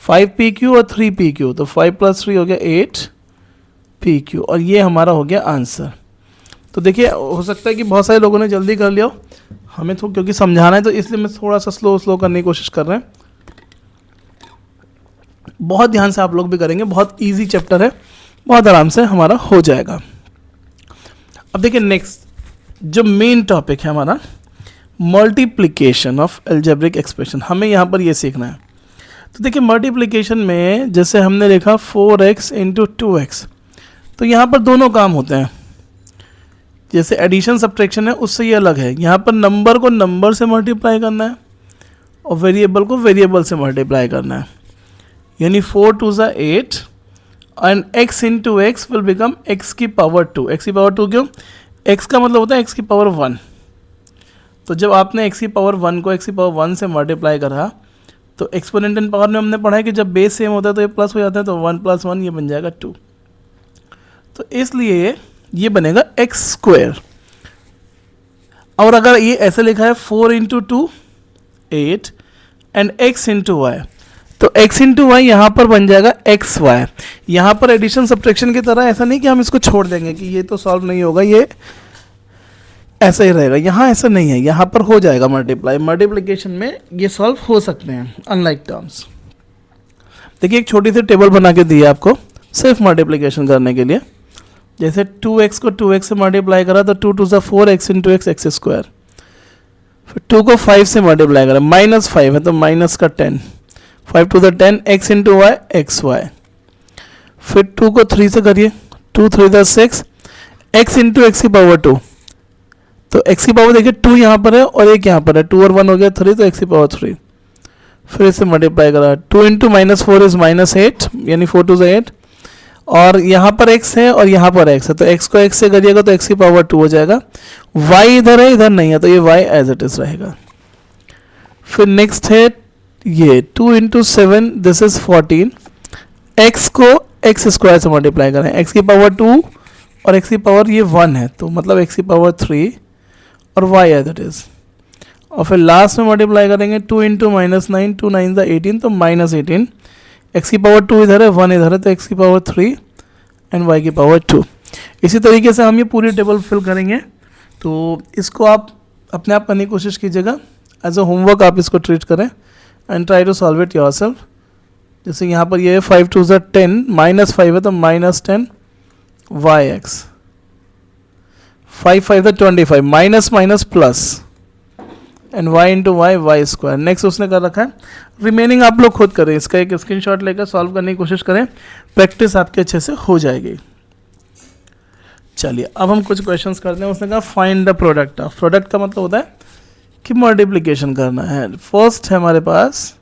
5p क्यू और 3p क्यू, तो 5 + 3 हो गया 8p क्यू, और ये हमारा हो गया आंसर। तो देखिए, हो सकता है कि बहुत सारे लोगों ने जल्दी कर लिया हो, हमें तो क्योंकि समझाना है तो इसलिए मैं थोड़ा सा स्लो करने की कोशिश कर रहे हैं। बहुत ध्यान से आप लोग भी करेंगे, बहुत इजी चैप्टर है, बहुत आराम से हमारा हो जाएगा। अब देखिए नेक्स्ट जो मेन टॉपिक है हमारा, मल्टीप्लिकेशन ऑफ अलजेब्रिक एक्सप्रेशन, हमें यहाँ पर ये सीखना है। तो देखिए मल्टीप्लिकेशन में जैसे हमने लिखा 4x × 2x, तो यहाँ पर दोनों काम होते हैं। जैसे एडिशन सब्ट्रैक्शन है उससे ये अलग है, यहाँ पर नंबर को नंबर से मल्टीप्लाई करना है और वेरिएबल को वेरिएबल से मल्टीप्लाई करना है। यानी 4 2 = 8 and x × x will become x की पावर 2। x की पावर 2 क्यों? x का मतलब होता है x की पावर 1। तो जब आपने x की पावर 1 को x की पावर 1 से मल्टीप्लाई करा, तो एक्सपोनेंट एंड पावर में हमने पढ़ा है कि जब बेस सेम होता है तो ये प्लस हो जाता है, तो 1 + 1 ये बन जाएगा 2। तो इसलिए ये बनेगा x²। और अगर ये ऐसे लिखा है 4 × 2 8 एंड x × y, तो x × y यहाँ पर बन जाएगा xy। यहाँ पर एडिशन सब्ट्रैक्शन की तरह ऐसा नहीं कि हम इसको छोड़ देंगे कि ये तो सॉल्व नहीं होगा, ये ऐसा ही रहेगा। यहाँ ऐसा नहीं है, यहाँ पर हो जाएगा मल्टीप्लाई। मल्टीप्लिकेशन में ये सॉल्व हो सकते हैं अनलाइक टर्म्स। देखिए एक छोटी सी टेबल बना के दी है आपको सिर्फ मल्टीप्लिकेशन करने के लिए। जैसे 2x को 2x से मल्टीप्लाई करा तो 2 2 = 4 x × x x²। फिर 2 को 5 से मल्टीप्लाई करा, -5 है तो माइनस का 10, 5 2 = 10 x × y xy। फिर 2 को 3 से करिए, 2 3 = 6 x × x की पावर 2। तो x की पावर देखिए 2 यहाँ पर है और एक यहाँ पर है, 2 और 1 हो गया 3, तो x की पावर 3। फिर इसे मल्टीप्लाई करा, 2 × -4 इज -8, यानी 4 2 = 8। और यहाँ पर x है और यहाँ पर x है, तो x को x से करिएगा तो x की पावर 2 हो जाएगा। y इधर है, इधर नहीं है, तो ये y एज इट इज रहेगा। फिर नेक्स्ट है ये 2 × 7, दिस इज 14। x को x² से मल्टीप्लाई करें, x की पावर 2 और x की पावर ये 1 है, तो मतलब x की पावर 3 और y एज इट इज। और फिर लास्ट में मल्टीप्लाई करेंगे 2 × -9, 2 9 = 18, तो -18। x की पावर 2 इधर है, 1 इधर है, तो x की पावर 3 एंड y की पावर 2। इसी तरीके से हम ये पूरी टेबल फिल करेंगे। तो इसको आप अपने आप करने की कोशिश कीजिएगा, एज अ होमवर्क आप इसको ट्रीट करें and try to solve it yourself. जैसे यहाँ पर ये 5 2 = 10, -5 है तो -10 yx, 5 5 = 25, minus minus plus and y × y² next उसने कर रखा है। रिमेनिंग आप लोग खुद करें, इसका एक स्क्रीनशॉट लेकर सॉल्व करने की कोशिश करें, प्रैक्टिस आपके अच्छे से हो जाएगी। चलिए अब हम कुछ क्वेश्चंस करते हैं। उसने कहा find the product of, product का मतलब होता है कि मल्टीप्लिकेशन करना है। फर्स्ट है हमारे पास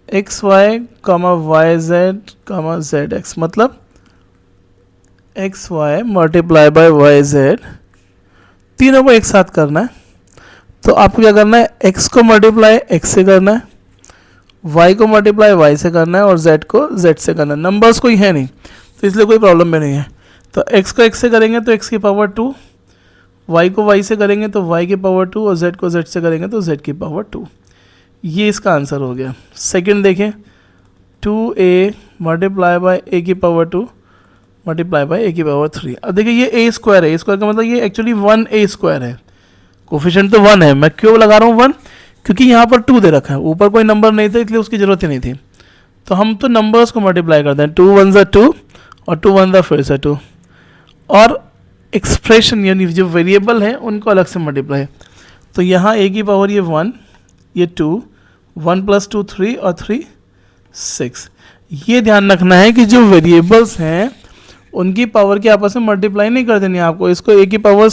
X Y comma Y Z comma Z X, मतलब X Y multiply by Y Z, तीनों को एक साथ करना है। तो आपको क्या करना है, x को मल्टीप्लाई x से करना है, y को मल्टीप्लाई y से करना है और z को z से करना है। नंबर्स कोई है नहीं तो इसलिए कोई प्रॉब्लम भी नहीं है। तो x को x से करेंगे तो x की पावर 2, y को y से करेंगे तो y की पावर 2 और z को z से करेंगे तो z की पावर 2। ये इसका आंसर हो गया। सेकंड देखें, 2a मल्टीप्लाई बाय a की पावर 2 मल्टीप्लाई बाय a की पावर 3। अब देखिए ये a स्क्वायर है, a स्क्वायर का मतलब ये एक्चुअली 1a स्क्वायर है, कोफिशिएंट तो 1 है। मैं क्यों लगा रहा हूँ 1, क्योंकि यहाँ पर 2 दे रखा है, ऊपर कोई नंबर नहीं था इसलिए उसकी ज़रूरत ही नहीं थी। तो हम तो नंबर्स को मल्टीप्लाई करते हैं, 2 1 ज़ा 2 और 2 1 ज़ा फिर से 2, और एक्सप्रेशन यानी जो वेरिएबल है उनको अलग से मल्टीप्लाई। तो यहाँ a की पावर ये 1, ये 2, 1 + 2 3 और 3 6। ये ध्यान रखना है कि जो वेरिएबल्स हैं उनकी पावर की आपस में मल्टीप्लाई नहीं कर देनी आपको। इसको a की पावर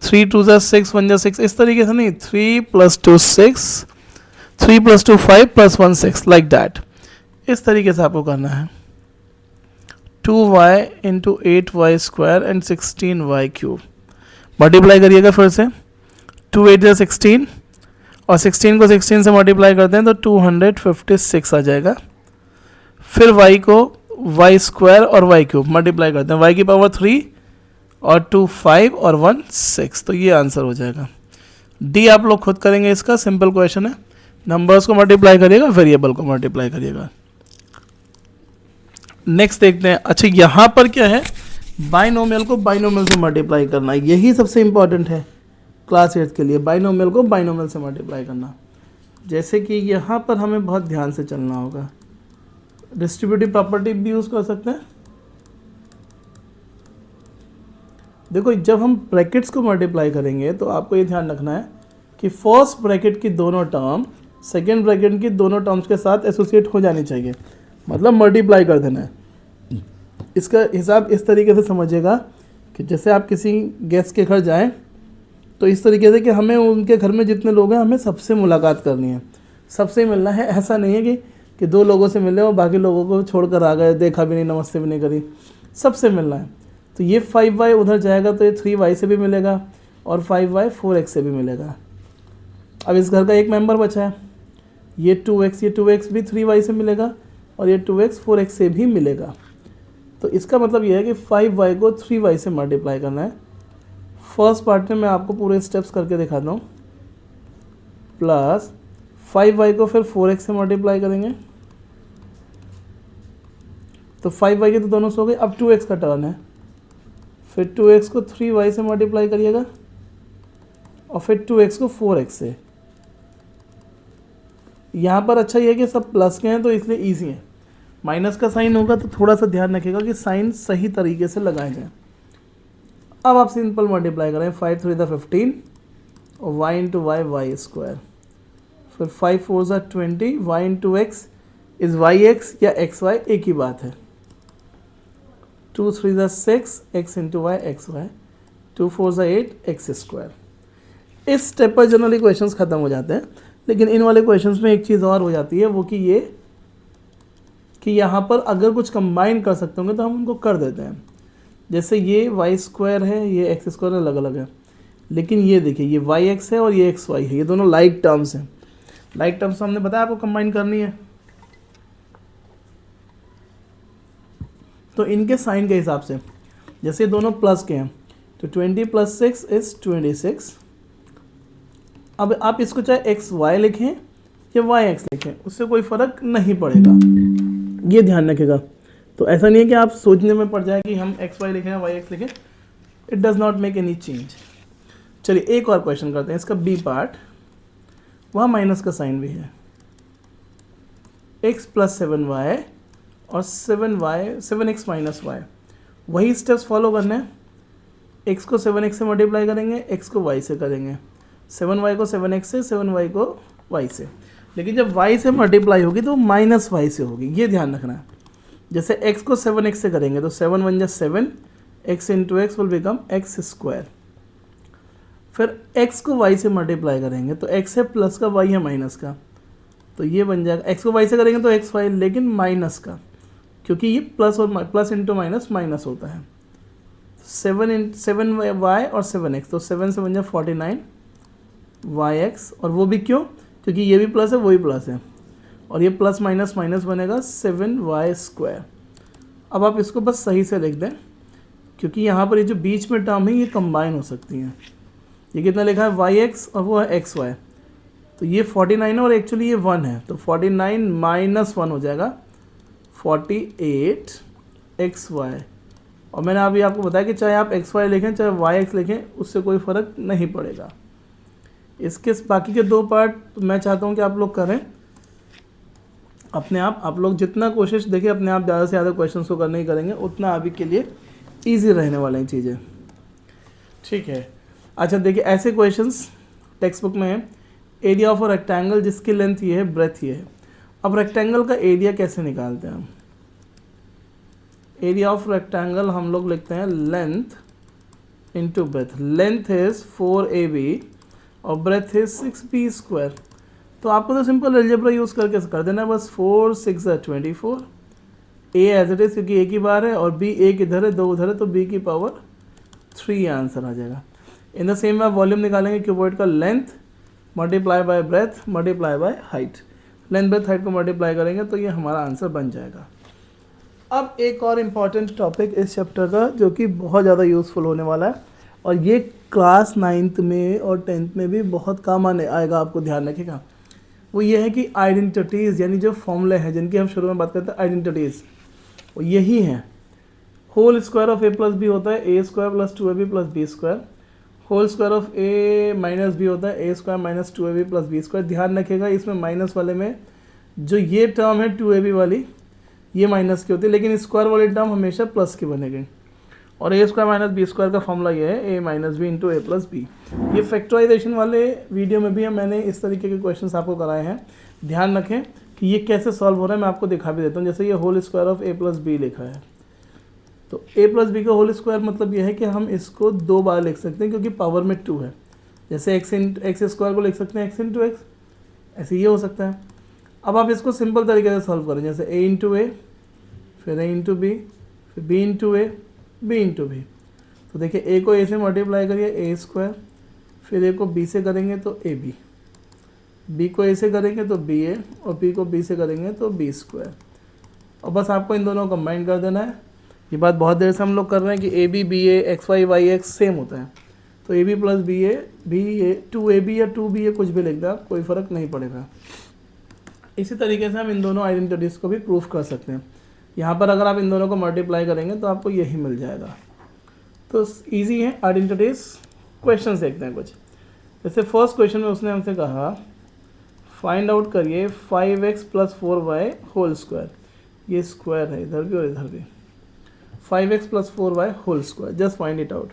3 2 ज़ा 6 1 ज़ा 6 इस तरीके से नहीं, 3 + 2 6, 3 + 2 5 + 1 6 लाइक दैट, इस तरीके से आपको करना है। 2y × 8y² and 16y³ multiply करिएगा फिर से, 2 8 ज़ा 16 और 16 को 16 से मल्टीप्लाई करते हैं तो 256 आ जाएगा। फिर y को y² और y³ मल्टीप्लाई करते हैं, y की पावर 3 और 2 5 और 1 6, तो ये आंसर हो जाएगा। डी आप लोग खुद करेंगे, इसका सिंपल क्वेश्चन है। नंबर्स को मल्टीप्लाई करिएगा, वेरिएबल को मल्टीप्लाई करिएगा। नेक्स्ट देखते हैं। अच्छा यहाँ पर क्या है, बाइनोमियल को बाइनोमियल से मल्टीप्लाई करना, यही सबसे इंपॉर्टेंट है क्लास 8 के लिए, बाइनोमियल को बाइनोमियल से मल्टीप्लाई करना। जैसे कि यहाँ पर हमें बहुत ध्यान से चलना होगा, डिस्ट्रीब्यूटिव प्रॉपर्टी भी यूज़ कर सकते हैं। देखो जब हम ब्रैकेट्स को मल्टीप्लाई करेंगे तो आपको ये ध्यान रखना है कि फर्स्ट ब्रैकेट की दोनों टर्म सेकेंड ब्रैकेट की दोनों टर्म्स के साथ एसोसिएट हो जानी चाहिए, मतलब मल्टीप्लाई कर देना है। इसका हिसाब इस तरीके से समझिएगा कि जैसे आप किसी गेस्ट के घर जाएं तो इस तरीके से कि हमें उनके घर में जितने लोग हैं हमें सबसे मुलाकात करनी है, सबसे मिलना है। ऐसा नहीं है कि 2 लोगों से मिले और बाकी लोगों को छोड़कर आ गए, देखा भी नहीं, नमस्ते भी नहीं करी, सबसे मिलना है। तो ये 5y उधर जाएगा तो ये 3y से भी मिलेगा और 5y 4x से भी मिलेगा। अब इस घर का एक मेंबर बचा है, ये 2x भी 3y से मिलेगा और ये 2x 4x से भी मिलेगा। तो इसका मतलब ये है कि 5y को 3y से मल्टीप्लाई करना है। फर्स्ट पार्ट में मैं आपको पूरे स्टेप्स करके दिखाता हूँ। प्लस 5y को फिर 4x से मल्टीप्लाई करेंगे तो 5y के तो दोनों से हो गए। अब 2x का टर्न है, फिर 2x को 3y से मल्टीप्लाई करिएगा और फिर 2x को 4x से। यहाँ पर अच्छा ये है कि सब प्लस के हैं तो इसलिए ईजी है। माइनस का साइन होगा तो थोड़ा सा ध्यान रखिएगा कि साइन सही तरीके से लगाए जाए। अब आप सिंपल मल्टीप्लाई करें, 5 3 = 15 और y × y² फिर 5 4 = 20, y × x इज़ yx या xy एक ही बात है। 2 3 = 6, x × y xy, 2 4 = 8 x²। इस स्टेप पर जनरली क्वेश्चंस ख़त्म हो जाते हैं, लेकिन इन वाले क्वेश्चंस में एक चीज़ और हो जाती है, वो कि ये कि यहाँ पर अगर कुछ कंबाइन कर सकते होंगे तो हम उनको कर देते हैं। जैसे ये y² है, ये x² अलग अलग है, लेकिन ये देखिए ये yx है और ये xy है, ये दोनों लाइक टर्म्स हैं। लाइक टर्म्स हमने बताया आपको कंबाइन करनी है, तो इनके साइन के हिसाब से जैसे ये दोनों प्लस के हैं तो 20 + 6 = 26। अब आप इसको चाहे xy लिखें या yx लिखें, उससे कोई फ़र्क नहीं पड़ेगा, ये ध्यान रखिएगा। तो ऐसा नहीं है कि आप सोचने में पड़ जाए कि हम xy लिखें या yx लिखें, it does not make any change. चलिए एक और क्वेश्चन करते हैं, इसका बी पार्ट, वहाँ माइनस का साइन भी है। x + 7y और 7x - y, वही स्टेप्स फॉलो करने हैं। x को 7x से मल्टीप्लाई करेंगे, x को y से करेंगे, 7y को 7x से, 7y को y से। लेकिन जब y से मल्टीप्लाई होगी तो -y से होगी, ये ध्यान रखना है। जैसे x को 7x से करेंगे तो 7 × 1 = 7, x into x will become x square. फिर x को y से मल्टीप्लाई करेंगे तो x है प्लस का, y है माइनस का, तो ये बन जाएगा x को y से करेंगे तो एक्स वाई, लेकिन माइनस का, क्योंकि ये प्लस और प्लस इंटू माइनस माइनस होता है। 7y और 7x, तो 7 से बन जाए 49yx, और वो भी क्यों, क्योंकि ये भी प्लस है वो भी प्लस है, और ये प्लस माइनस माइनस बनेगा 7y स्क्वायर। अब आप इसको बस सही से लिख दें, क्योंकि यहाँ पर ये जो बीच में टर्म है ये कंबाइन हो सकती हैं। ये कितना लिखा है yx और वो है xy, तो ये 49 है और एक्चुअली ये 1 है, तो 49 माइनस 1 हो जाएगा 48xy। और मैंने अभी आपको बताया कि चाहे आप xy लिखें चाहे yx लिखें, उससे कोई फ़र्क नहीं पड़ेगा। इसके बाकी के दो पार्ट मैं चाहता हूँ कि आप लोग करें अपने आप लोग जितना कोशिश देखिए अपने आप ज़्यादा से ज़्यादा क्वेश्चंस को करने ही करेंगे, उतना अभी के लिए ईजी रहने वाली हैं चीज़ें, ठीक है। अच्छा देखिए, ऐसे क्वेश्चंस टेक्स्ट बुक में है, एरिया ऑफ अ रेक्टेंगल जिसकी लेंथ ये है, ब्रेथ ये है। अब रेक्टेंगल का एरिया कैसे निकालते हैं हम? एरिया ऑफ रेक्टेंगल हम लोग लिखते हैं length into breadth. Length is 4ab और ब्रेथ इज 6b स्क्वायर। तो आपको तो सिंपल अलजेब्रा यूज़ करके कर देना है, बस 4 6 24, a एज इट इज़ क्योंकि a की बार है और b एक इधर है दो उधर है, तो b की पावर 3 आंसर आ जाएगा। In the same way volume निकालेंगे क्यूबॉइड का, length multiply by breath multiply by height. Length breadth height को मल्टीप्लाई करेंगे तो ये हमारा आंसर बन जाएगा। अब एक और इम्पॉर्टेंट टॉपिक इस चैप्टर का जो कि बहुत ज़्यादा यूज़फुल होने वाला है, और ये क्लास 9th में और 10th में भी बहुत काम आने आएगा, आपको ध्यान रखिएगा। वो ये है कि आइडेंटिटीज़, यानी जो फॉर्मूले हैं जिनकी हम शुरू में बात करते हैं आइडेंटिटीज़, वो यही हैं। Whole square of a plus B होता है a square plus 2ab plus B square. Whole square of a minus B होता है a square minus 2ab plus B square. ध्यान रखिएगा इसमें माइनस वाले में जो ये टर्म है 2ab वाली, ये माइनस की होती है, लेकिन स्क्वायर वाली टर्म हमेशा प्लस की बनेगी। और a square minus B square का फॉर्मूला ये है a minus B into A plus B. ये फैक्टराइजेशन वाले वीडियो में भी मैंने इस तरीके के क्वेश्चंस आपको कराए हैं। ध्यान रखें कि ये कैसे सॉल्व हो रहा है, मैं आपको दिखा भी देता हूँ। जैसे ये whole square of a plus B लिखा है, तो a प्लस बी का होल स्क्वायर मतलब ये है कि हम इसको दो बार लिख सकते हैं क्योंकि पावर में 2 है। जैसे एक्स स्क्वायर को लिख सकते हैं x इंटू एक्स, ऐसे ये हो सकता है। अब आप इसको सिंपल तरीके से सॉल्व करें, जैसे a इंटू ए, फिर a इंटू बी, फिर b इंटू ए, b इंटू बी। तो देखिए a को a से मल्टीप्लाई करिए a स्क्वायर, फिर a को b से करेंगे तो ab, b को a से करेंगे तो ba, और b को b से करेंगे तो b स्क्वायर। और बस आपको इन दोनों को कंबाइन कर देना है। ये बात बहुत देर से हम लोग कर रहे हैं कि a b b a x y y x same होता है, तो a b plus b a 2ab या 2b a कुछ भी लिख दें आप, कोई फ़र्क नहीं पड़ेगा। इसी तरीके से हम इन दोनों आइडेंटिटीज़ को भी प्रूफ कर सकते हैं। यहाँ पर अगर आप इन दोनों को मल्टीप्लाई करेंगे तो आपको यही मिल जाएगा। तो इजी है आइडेंटिटीज़। क्वेश्चन देखते हैं कुछ। जैसे फर्स्ट क्वेश्चन में उसने हमसे कहा फाइंड आउट करिए 5x plus 4y whole square. ये स्क्वायर है इधर भी और इधर भी। 5x plus 4y whole square, just find it out.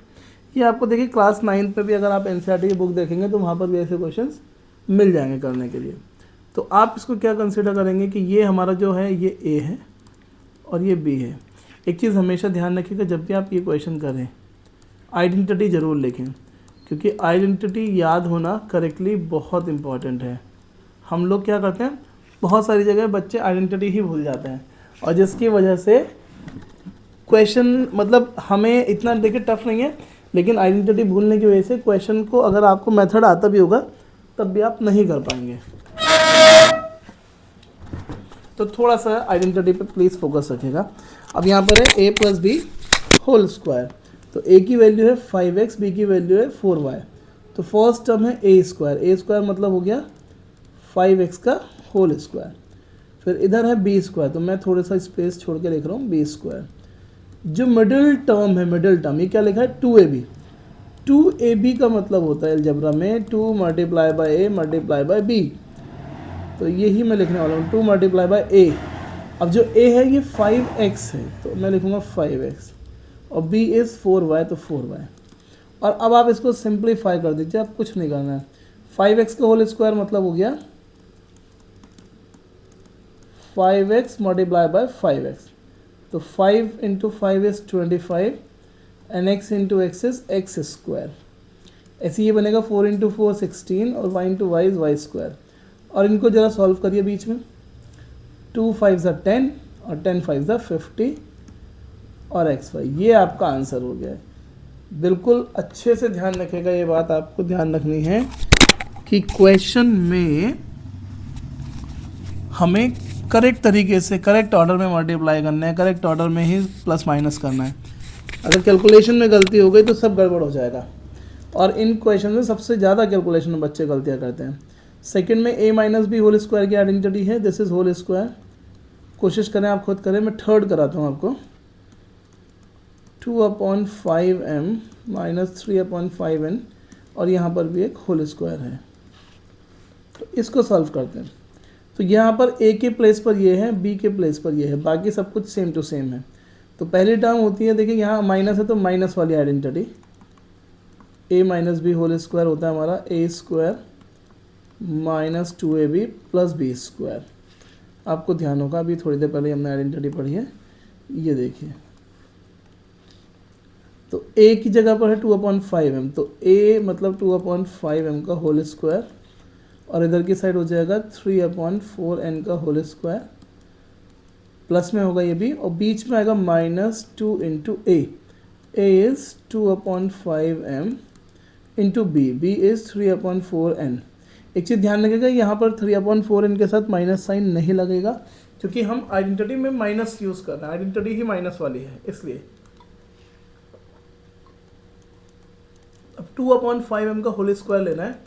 ये आपको देखिए क्लास 9 पे भी अगर आप एनसीईआरटी की बुक देखेंगे तो वहाँ पर भी ऐसे क्वेश्चंस मिल जाएंगे करने के लिए। तो आप इसको क्या कंसिडर करेंगे कि ये हमारा जो है ये a है और ये b है। एक चीज़ हमेशा ध्यान रखिएगा, जब भी आप ये क्वेश्चन करें आइडेंटिटी ज़रूर लिखें, क्योंकि आइडेंटिटी याद होना करेक्टली बहुत इंपॉर्टेंट है। हम लोग क्या करते हैं, बहुत सारी जगह बच्चे आइडेंटिटी ही भूल जाते हैं, और जिसकी वजह से क्वेश्चन मतलब हमें इतना देखिए टफ नहीं है, लेकिन आइडेंटिटी भूलने की वजह से क्वेश्चन को अगर आपको मेथड आता भी होगा तब भी आप नहीं कर पाएंगे। तो थोड़ा सा आइडेंटिटी पे प्लीज़ फोकस रखिएगा। अब यहाँ पर है a plus b whole square, तो a की वैल्यू है 5x, b की वैल्यू है 4y। तो फर्स्ट टर्म है a स्क्वायर मतलब हो गया 5x का होल स्क्वायर। फिर इधर है b स्क्वायर, तो मैं थोड़ा सा स्पेस छोड़ के लिख रहा हूँ b स्क्वायर। जो मिडिल टर्म है, मिडिल टर्म ये क्या लिखा है 2ab। 2ab का मतलब होता है अलजेब्रा में 2 multiply by a multiply by b, तो यही मैं लिखने वाला हूँ 2 मल्टीप्लाई बाय a। अब जो a है ये 5x है, तो मैं लिखूँगा 5x, और b इज़ 4y, तो 4y। और अब आप इसको सिंप्लीफाई कर दीजिए, आप कुछ नहीं करना है। 5x का होल स्क्वायर मतलब हो गया 5x मल्टीप्लाई बाय 5x, तो 5 into 5 is 25, and x into x is x square. ऐसे ये बनेगा 4 इंटू 4 16 और y into y is y square. और इनको ज़रा सॉल्व करिए बीच में, 2 5 ज़ा 10 और 10 5 ज़ा 50 और एक्स वाई, ये आपका आंसर हो गया है। बिल्कुल अच्छे से ध्यान रखिएगा, ये बात आपको ध्यान रखनी है कि क्वेश्चन में हमें करेक्ट तरीके से करेक्ट ऑर्डर में मल्टीप्लाई करना है, करेक्ट ऑर्डर में ही प्लस माइनस करना है। अगर कैलकुलेशन में गलती हो गई तो सब गड़बड़ हो जाएगा। और इन क्वेश्चन में सबसे ज़्यादा कैलकुलेशन में बच्चे गलतियाँ करते हैं। सेकंड में a minus b whole square की आइडेंटिटी है, दिस इज़ होल स्क्वायर। कोशिश करें आप खुद करें, मैं थर्ड कराता हूँ आपको। 2/5m माइनस 3/5n और यहाँ पर भी एक होल स्क्वायर है, तो इसको सॉल्व करते हैं। तो यहाँ पर a के प्लेस पर ये है, b के प्लेस पर ये है, बाकी सब कुछ सेम टू सेम है। तो पहली टर्म होती है, देखिए यहाँ माइनस है तो माइनस वाली identity, a minus b whole square होता है हमारा a square minus 2ab plus B square. आपको ध्यान होगा, अभी थोड़ी देर पहले हमने आइडेंटिटी पढ़ी है, ये देखिए। तो a की जगह पर है 2/5m, तो a मतलब 2/5m का होल स्क्वायर और इधर की साइड हो जाएगा 3/4n का होल स्क्वायर, प्लस में होगा ये भी, और बीच में आएगा minus 2 into a is 2/5m into b is 3/4n। एक चीज़ ध्यान रखिएगा, यहाँ पर 3/4n के साथ माइनस साइन नहीं लगेगा, क्योंकि हम आइडेंटिटी में माइनस यूज़ कर रहे हैं, आइडेंटिटी ही माइनस वाली है इसलिए। अब 2/5m का होल स्क्वायर लेना है,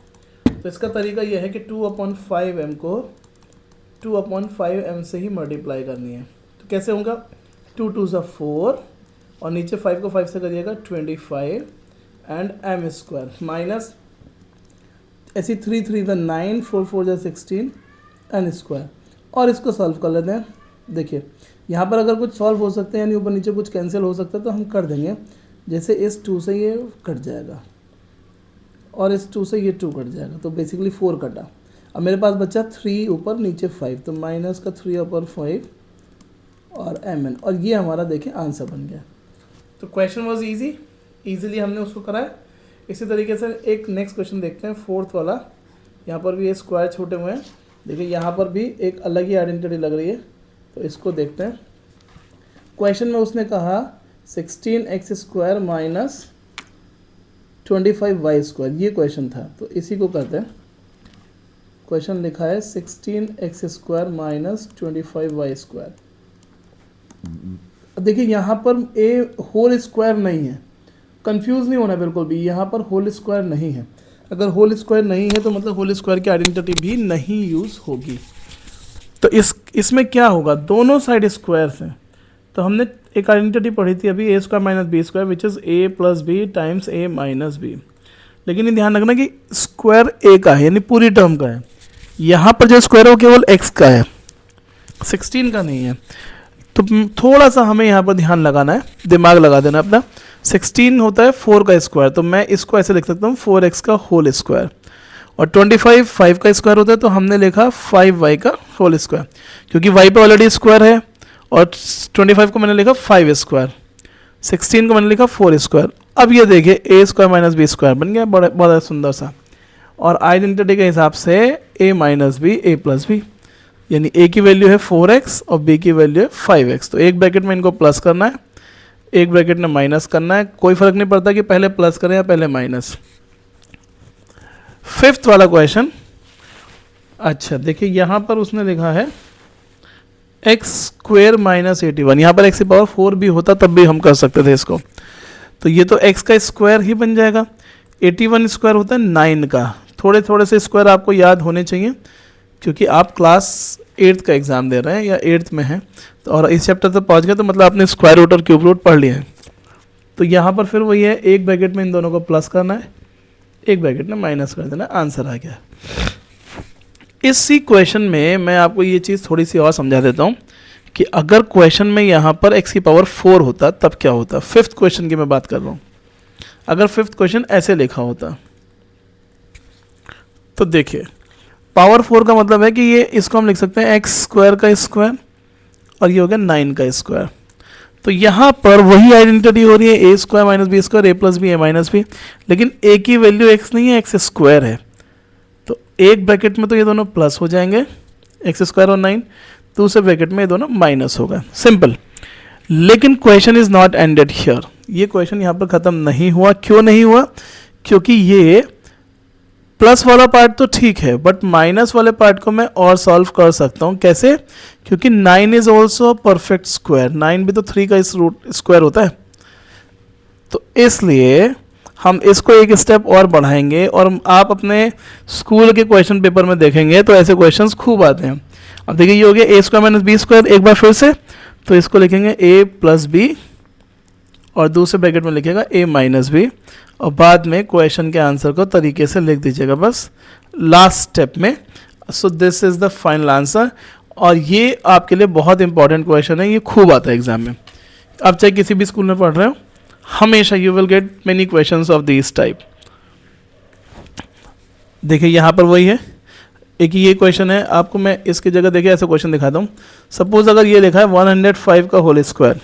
तो इसका तरीका यह है कि 2/5m को 2/5m से ही मल्टीप्लाई करनी है। तो कैसे होगा, 2 2 ज़ा 4 और नीचे 5 को 5 से करिएगा 25 एंड m स्क्वायर माइनस ऐसी 3 3 ज़ा 9 4 4 ज़ा 16 n स्क्वायर। और इसको सॉल्व कर लेते हैं। देखिए यहाँ पर अगर कुछ सॉल्व हो सकते हैं, यानी ऊपर नीचे कुछ कैंसिल हो सकता है, तो हम कर देंगे। जैसे इस 2 से ये कट जाएगा और इस 2 से ये 2 कट जाएगा, तो बेसिकली 4 कटा। अब मेरे पास बचा 3 ऊपर नीचे 5, तो माइनस का 3/5 और mn, और ये हमारा देखिए आंसर बन गया। तो क्वेश्चन वाज इजी, इजीली हमने उसको कराया। इसी तरीके से एक नेक्स्ट क्वेश्चन देखते हैं, फोर्थ वाला। यहाँ पर भी ये स्क्वायर छोटे हुए हैं, देखिए यहाँ पर भी एक अलग ही आइडेंटिटी लग रही है, तो इसको देखते हैं। क्वेश्चन में उसने कहा 16x² माइनस 25y स्क्वायर, ये क्वेश्चन था, तो इसी को करते हैं। क्वेश्चन लिखा है 16x² माइनस 25y स्क्वायर। देखिए यहाँ पर a होल स्क्वायर नहीं है, कंफ्यूज नहीं होना बिल्कुल भी, यहाँ पर होल स्क्वायर नहीं है। अगर होल स्क्वायर नहीं है तो मतलब होल स्क्वायर की आइडेंटिटी भी नहीं यूज़ होगी। तो इसमें क्या होगा, दोनों साइड स्क्वायर्स हैं, तो हमने एक आइडेंटिटी पढ़ी थी अभी, a² minus B square which is a plus b times a minus b. लेकिन ये ध्यान रखना कि स्क्वायर a का है, यानी पूरी टर्म का है। यहाँ पर जो स्क्वायर है वो केवल x का है, 16 का नहीं है। तो थोड़ा सा हमें यहाँ पर ध्यान लगाना है, दिमाग लगा देना अपना। 16 होता है 4 का स्क्वायर, तो मैं इसको ऐसे लिख सकता हूँ 4x का होल स्क्वायर, और 25 5 का स्क्वायर होता है, तो हमने लिखा 5y का होल स्क्वायर, क्योंकि y पे ऑलरेडी स्क्वायर है, और 25 को मैंने लिखा 5 स्क्वायर, 16 को मैंने लिखा 4 स्क्वायर। अब ये देखिए a² माइनस बी स्क्वायर बन गया, बड़ा सुंदर सा। और आइडेंटिटी के हिसाब से a minus b a plus b, यानी a की वैल्यू है 4x और b की वैल्यू है 5x। तो एक ब्रैकेट में इनको प्लस करना है, एक ब्रैकेट में माइनस करना है, कोई फर्क नहीं पड़ता कि पहले प्लस करें या पहले माइनस। फिफ्थ वाला क्वेश्चन, अच्छा देखिए यहाँ पर उसने लिखा है x² माइनस 81। यहाँ पर x की पावर 4 भी होता तब भी हम कर सकते थे इसको, तो ये तो x का स्क्वायर ही बन जाएगा। 81 स्क्वायर होता है 9 का। थोड़े थोड़े से स्क्वायर आपको याद होने चाहिए, क्योंकि आप क्लास 8th का एग्ज़ाम दे रहे हैं या 8th में हैं, तो और इस चैप्टर तक पहुँच गए, तो मतलब आपने स्क्वायर रूट और क्यूब रूट पढ़ लिया है। तो यहाँ पर फिर वही है, एक ब्रैकेट में इन दोनों को प्लस करना है, एक ब्रैकेट में माइनस कर देना, आंसर आ गया। इसी क्वेश्चन में मैं आपको ये चीज़ थोड़ी सी और समझा देता हूँ कि अगर क्वेश्चन में यहाँ पर x की पावर 4 होता तब क्या होता। फिफ्थ क्वेश्चन की मैं बात कर रहा हूँ। अगर फिफ्थ क्वेश्चन ऐसे लिखा होता, तो देखिए पावर 4 का मतलब है कि ये इसको हम लिख सकते हैं x² का स्क्वायर और ये हो गया 9 का स्क्वायर। तो यहाँ पर वही आइडेंटिटी हो रही है, ए स्क्वायर माइनस बी स्क्वायर, ए प्लस बी ए माइनस बी, लेकिन ए की वैल्यू एक्स नहीं है, एक्स स्क्वायर है। तो एक ब्रैकेट में तो ये दोनों प्लस हो जाएंगे, एक्स स्क्वायर और 9, दूसरे ब्रैकेट में ये दोनों माइनस होगा, सिंपल। लेकिन question is not ended here, ये क्वेश्चन यहाँ पर ख़त्म नहीं हुआ। क्यों नहीं हुआ? क्योंकि ये प्लस वाला पार्ट तो ठीक है, बट माइनस वाले पार्ट को मैं और सॉल्व कर सकता हूँ। कैसे? क्योंकि 9 इज ऑल्सो परफेक्ट स्क्वायर, 9 भी तो 3 का इस रूट स्क्वायर होता है। तो इसलिए हम इसको एक स्टेप और बढ़ाएंगे, और आप अपने स्कूल के क्वेश्चन पेपर में देखेंगे तो ऐसे क्वेश्चंस खूब आते हैं। अब देखिए ये हो गया ए स्क्वायर माइनस बी स्क्वायर, एक बार फिर से, तो इसको लिखेंगे ए प्लस बी और दूसरे ब्रैकेट में लिखेगा ए माइनस बी, और बाद में क्वेश्चन के आंसर को तरीके से लिख दीजिएगा बस लास्ट स्टेप में। So this is the final answer, और ये आपके लिए बहुत इंपॉर्टेंट क्वेश्चन है, ये खूब आता है एग्जाम में। आप चाहे किसी भी स्कूल में पढ़ रहे हो, हमेशा you will get many questions of this type. देखिए यहाँ पर वही है, एक ये क्वेश्चन है, आपको मैं इसकी जगह देखिए ऐसा क्वेश्चन दिखाता हूँ। सपोज अगर ये लिखा है 105 का होल स्क्वायर,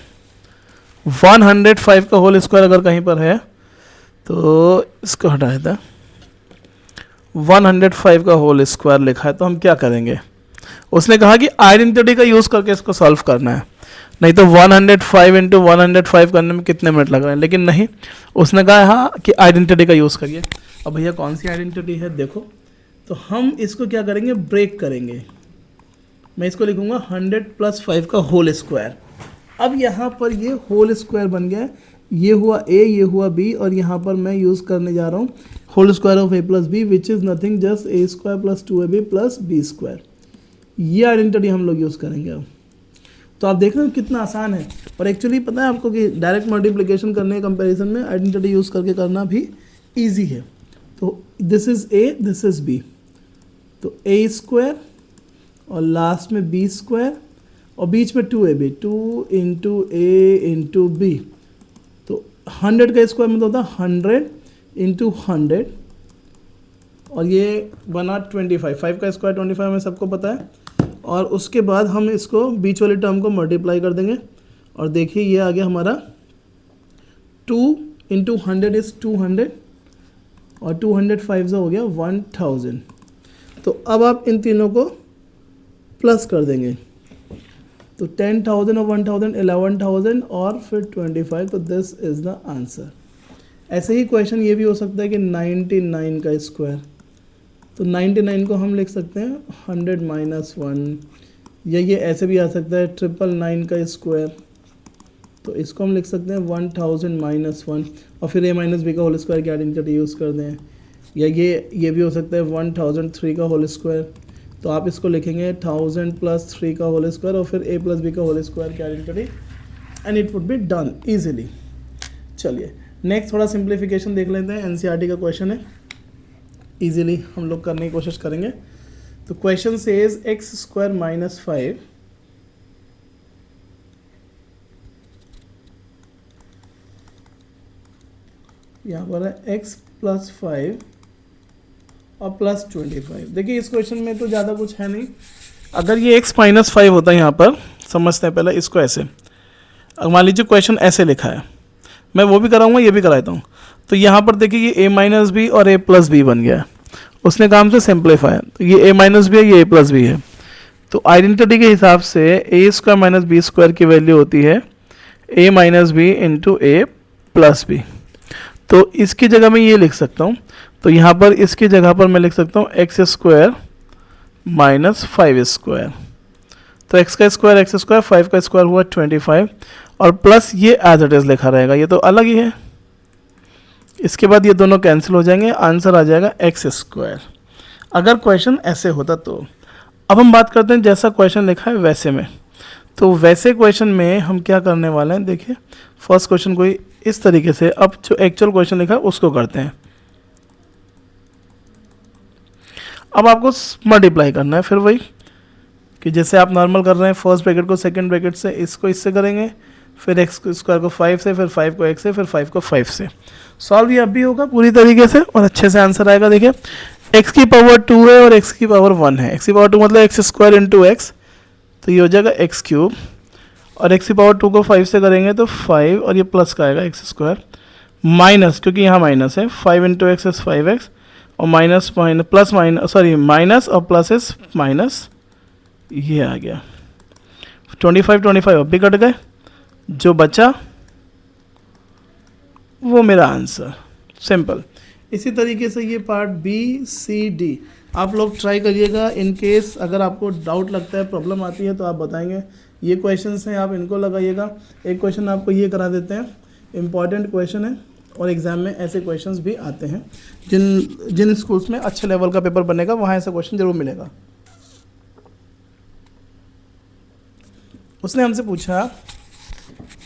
105 का होल स्क्वायर अगर कहीं पर है तो इसको हटा देता, 105 का होल स्क्वायर लिखा है तो हम क्या करेंगे? उसने कहा कि आइडेंटिटी का यूज़ करके इसको सॉल्व करना है, नहीं तो 105 इंटू 105 करने में कितने मिनट लग रहे हैं, लेकिन नहीं, उसने कहा हाँ कि आइडेंटिटी का यूज़ करिए। अब भैया कौन सी आइडेंटिटी है देखो, तो हम इसको क्या करेंगे, ब्रेक करेंगे। मैं इसको लिखूंगा 100 + 5 का होल स्क्वायर। अब यहाँ पर ये होल स्क्वायर बन गया, ये हुआ a, ये हुआ b, और यहाँ पर मैं यूज़ करने जा रहा हूँ whole square of a plus b, which is nothing just a square plus 2ab plus b square. ये आइडेंटिटी हम लोग यूज़ करेंगे अब। तो आप देख रहे हो कितना आसान है, और एक्चुअली पता है आपको कि डायरेक्ट मल्टीप्लिकेशन करने के कंपैरिजन में आइडेंटिटी यूज़ करके करना भी ईजी है। तो this is a, this is b, तो a स्क्वायर और लास्ट में b स्क्वायर और बीच में 2ab, 2 into a into b, तो 100 का स्क्वायर मतलब होता है 100 इंटू 100, और ये बना 25, 5 का स्क्वायर 25 हमें सबको पता है। और उसके बाद हम इसको बीच वाले टर्म को मल्टीप्लाई कर देंगे, और देखिए ये आ गया हमारा 2 इंटू 100 इज़ 200, और 205 हो गया 1000। तो अब आप इन तीनों को प्लस कर देंगे, तो 10,000 और 1,000 11,000 और फिर 25, तो दिस इज़ द आंसर। ऐसे ही क्वेश्चन ये भी हो सकता है कि 99 का स्क्वायर, तो 99 को हम लिख सकते हैं 100 माइनस 1, या ये ऐसे भी आ सकता है 999 का स्क्वायर, तो इसको हम लिख सकते हैं 1000 माइनस 1, और फिर a माइनस बी का होल स्क्वायर की आइडेंटिटी यूज़ कर दें। या ये भी हो सकता है 1003 का होल स्क्वायर, तो आप इसको लिखेंगे 1000 + 3 का होल स्क्वायर और फिर a + b का होल स्क्वायर की identity, and it would be done easily. चलिए नेक्स्ट थोड़ा सिंप्लीफिकेशन देख लेते हैं, एनसीईआरटी का क्वेश्चन है, ईजिली हम लोग करने की कोशिश करेंगे। तो क्वेश्चन सेज x² - 5 यहाँ पर है x + 5 और प्लस 25। देखिए इस क्वेश्चन में तो ज़्यादा कुछ है नहीं। अगर ये x - 5 होता है यहाँ पर, समझते हैं पहले इसको ऐसे, अब मान लीजिए क्वेश्चन ऐसे लिखा है, मैं वो भी कराऊंगा ये भी कराता हूँ, तो यहाँ पर देखिए ये a - b और a + b बन गया है, उसने काम से सिंप्लीफाई, तो ये a - b है, ये a + b है, तो आइडेंटिटी के हिसाब से a² - b² की वैल्यू होती है a - b into a + b। तो इसकी जगह मैं ये लिख सकता हूँ, तो यहाँ पर इसकी जगह पर मैं लिख सकता हूँ x² - 5², तो x का स्क्वायर x², 5 का स्क्वायर हुआ 25, और प्लस ये एज इट इज़ लिखा रहेगा, ये तो अलग ही है। इसके बाद ये दोनों कैंसिल हो जाएंगे, आंसर आ जाएगा x², अगर क्वेश्चन ऐसे होता तो। अब हम बात करते हैं जैसा क्वेश्चन लिखा है वैसे में, तो वैसे क्वेश्चन में हम क्या करने वाले हैं, देखिए फर्स्ट क्वेश्चन कोई इस तरीके से, अब जो एक्चुअल क्वेश्चन लिखा है उसको करते हैं। अब आपको मल्टीप्लाई करना है, फिर वही कि जैसे आप नॉर्मल कर रहे हैं, फर्स्ट ब्रैकेट को सेकंड ब्रैकेट से, इसको इससे करेंगे, फिर x² को 5 से, फिर 5 को x से, फिर 5 को 5 से। सॉल्व ये अब भी होगा पूरी तरीके से और अच्छे से आंसर आएगा। देखिए x की पावर 2 है और x की पावर 1 है, x की पावर 2 मतलब x² इंटू x, तो ये हो जाएगा x3, और x की पावर 2 को 5 से करेंगे तो 5 और ये प्लस का आएगा एक्स स्क्वायर माइनस, क्योंकि यहाँ माइनस है, 5 इंटू एक्स इज 5x और minus minus plus minus sorry minus और प्लस इज माइनस, ये आ गया 25 अब भी कट गए, जो बचा वो मेरा आंसर। सिंपल। इसी तरीके से ये पार्ट बी सी डी आप लोग ट्राई करिएगा। इन केस अगर आपको डाउट लगता है, प्रॉब्लम आती है तो आप बताएंगे। ये क्वेश्चंस हैं, आप इनको लगाइएगा। एक क्वेश्चन आपको ये करा देते हैं, इम्पॉर्टेंट क्वेश्चन है और एग्ज़ाम में ऐसे क्वेश्चंस भी आते हैं। जिन स्कूल्स में अच्छे लेवल का पेपर बनेगा वहाँ ऐसा क्वेश्चन जरूर मिलेगा। उसने हमसे पूछा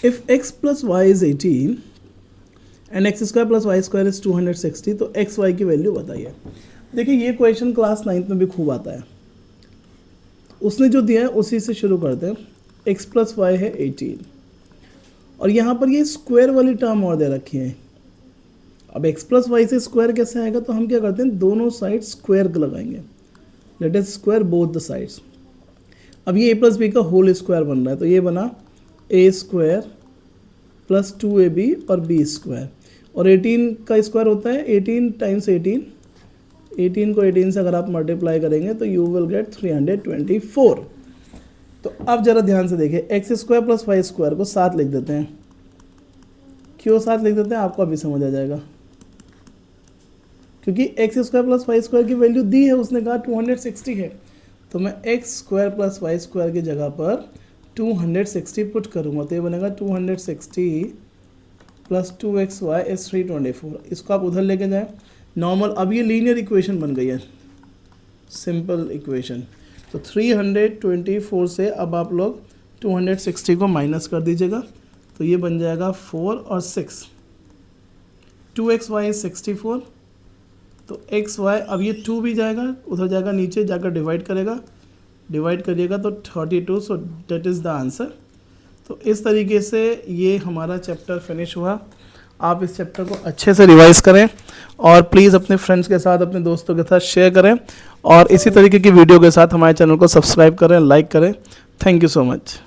if x plus y is 18 and x square plus y square is 260 तो एक्स वाई की वैल्यू बताइए। देखिए ये क्वेश्चन क्लास 9th में भी खूब आता है। उसने जो दिया है उसी से शुरू करते हैं। x प्लस वाई है 18 और यहाँ पर ये स्क्वायर वाली टर्म और दे रखी है। अब x प्लस वाई से स्क्वायर कैसे आएगा, तो हम क्या करते हैं, दोनों साइड स्क्वायर लगाएंगे। Let us square both the sides. अब ये a प्लस बी का होल स्क्वायर बन रहा है, तो ये बना a स्क्वायर प्लस 2ab और b स्क्वायर, और 18 का स्क्वायर होता है 18 टाइम्स 18। 18 को 18 से अगर आप मल्टीप्लाई करेंगे तो यू विल गेट 324। तो अब ज़रा ध्यान से देखिए, x square plus y square को 7 लिख देते हैं। क्यों 7 लिख देते हैं आपको अभी समझ आ जाएगा, क्योंकि x square plus y square की वैल्यू दी है, उसने कहा 260 है, तो मैं x square plus y square की जगह पर 260 पुट करूँगा, तो ये बनेगा 260 प्लस 2xy इज 324। इसको आप उधर लेके जाएं नॉर्मल। अब ये लीनियर इक्वेशन बन गई है, सिंपल इक्वेशन। तो 324 से अब आप लोग 260 को माइनस कर दीजिएगा, तो ये बन जाएगा 4 और 6। 2xy इज 64, तो xy अब ये 2 भी जाएगा उधर, जाएगा नीचे जाकर डिवाइड करेगा, डिवाइड करिएगा तो 32। So that is the answer. तो इस तरीके से ये हमारा चैप्टर फिनिश हुआ। आप इस चैप्टर को अच्छे से रिवाइज करें और प्लीज़ अपने फ्रेंड्स के साथ, अपने दोस्तों के साथ शेयर करें, और इसी तरीके की वीडियो के साथ हमारे चैनल को सब्सक्राइब करें, लाइक करें। Thank you so much.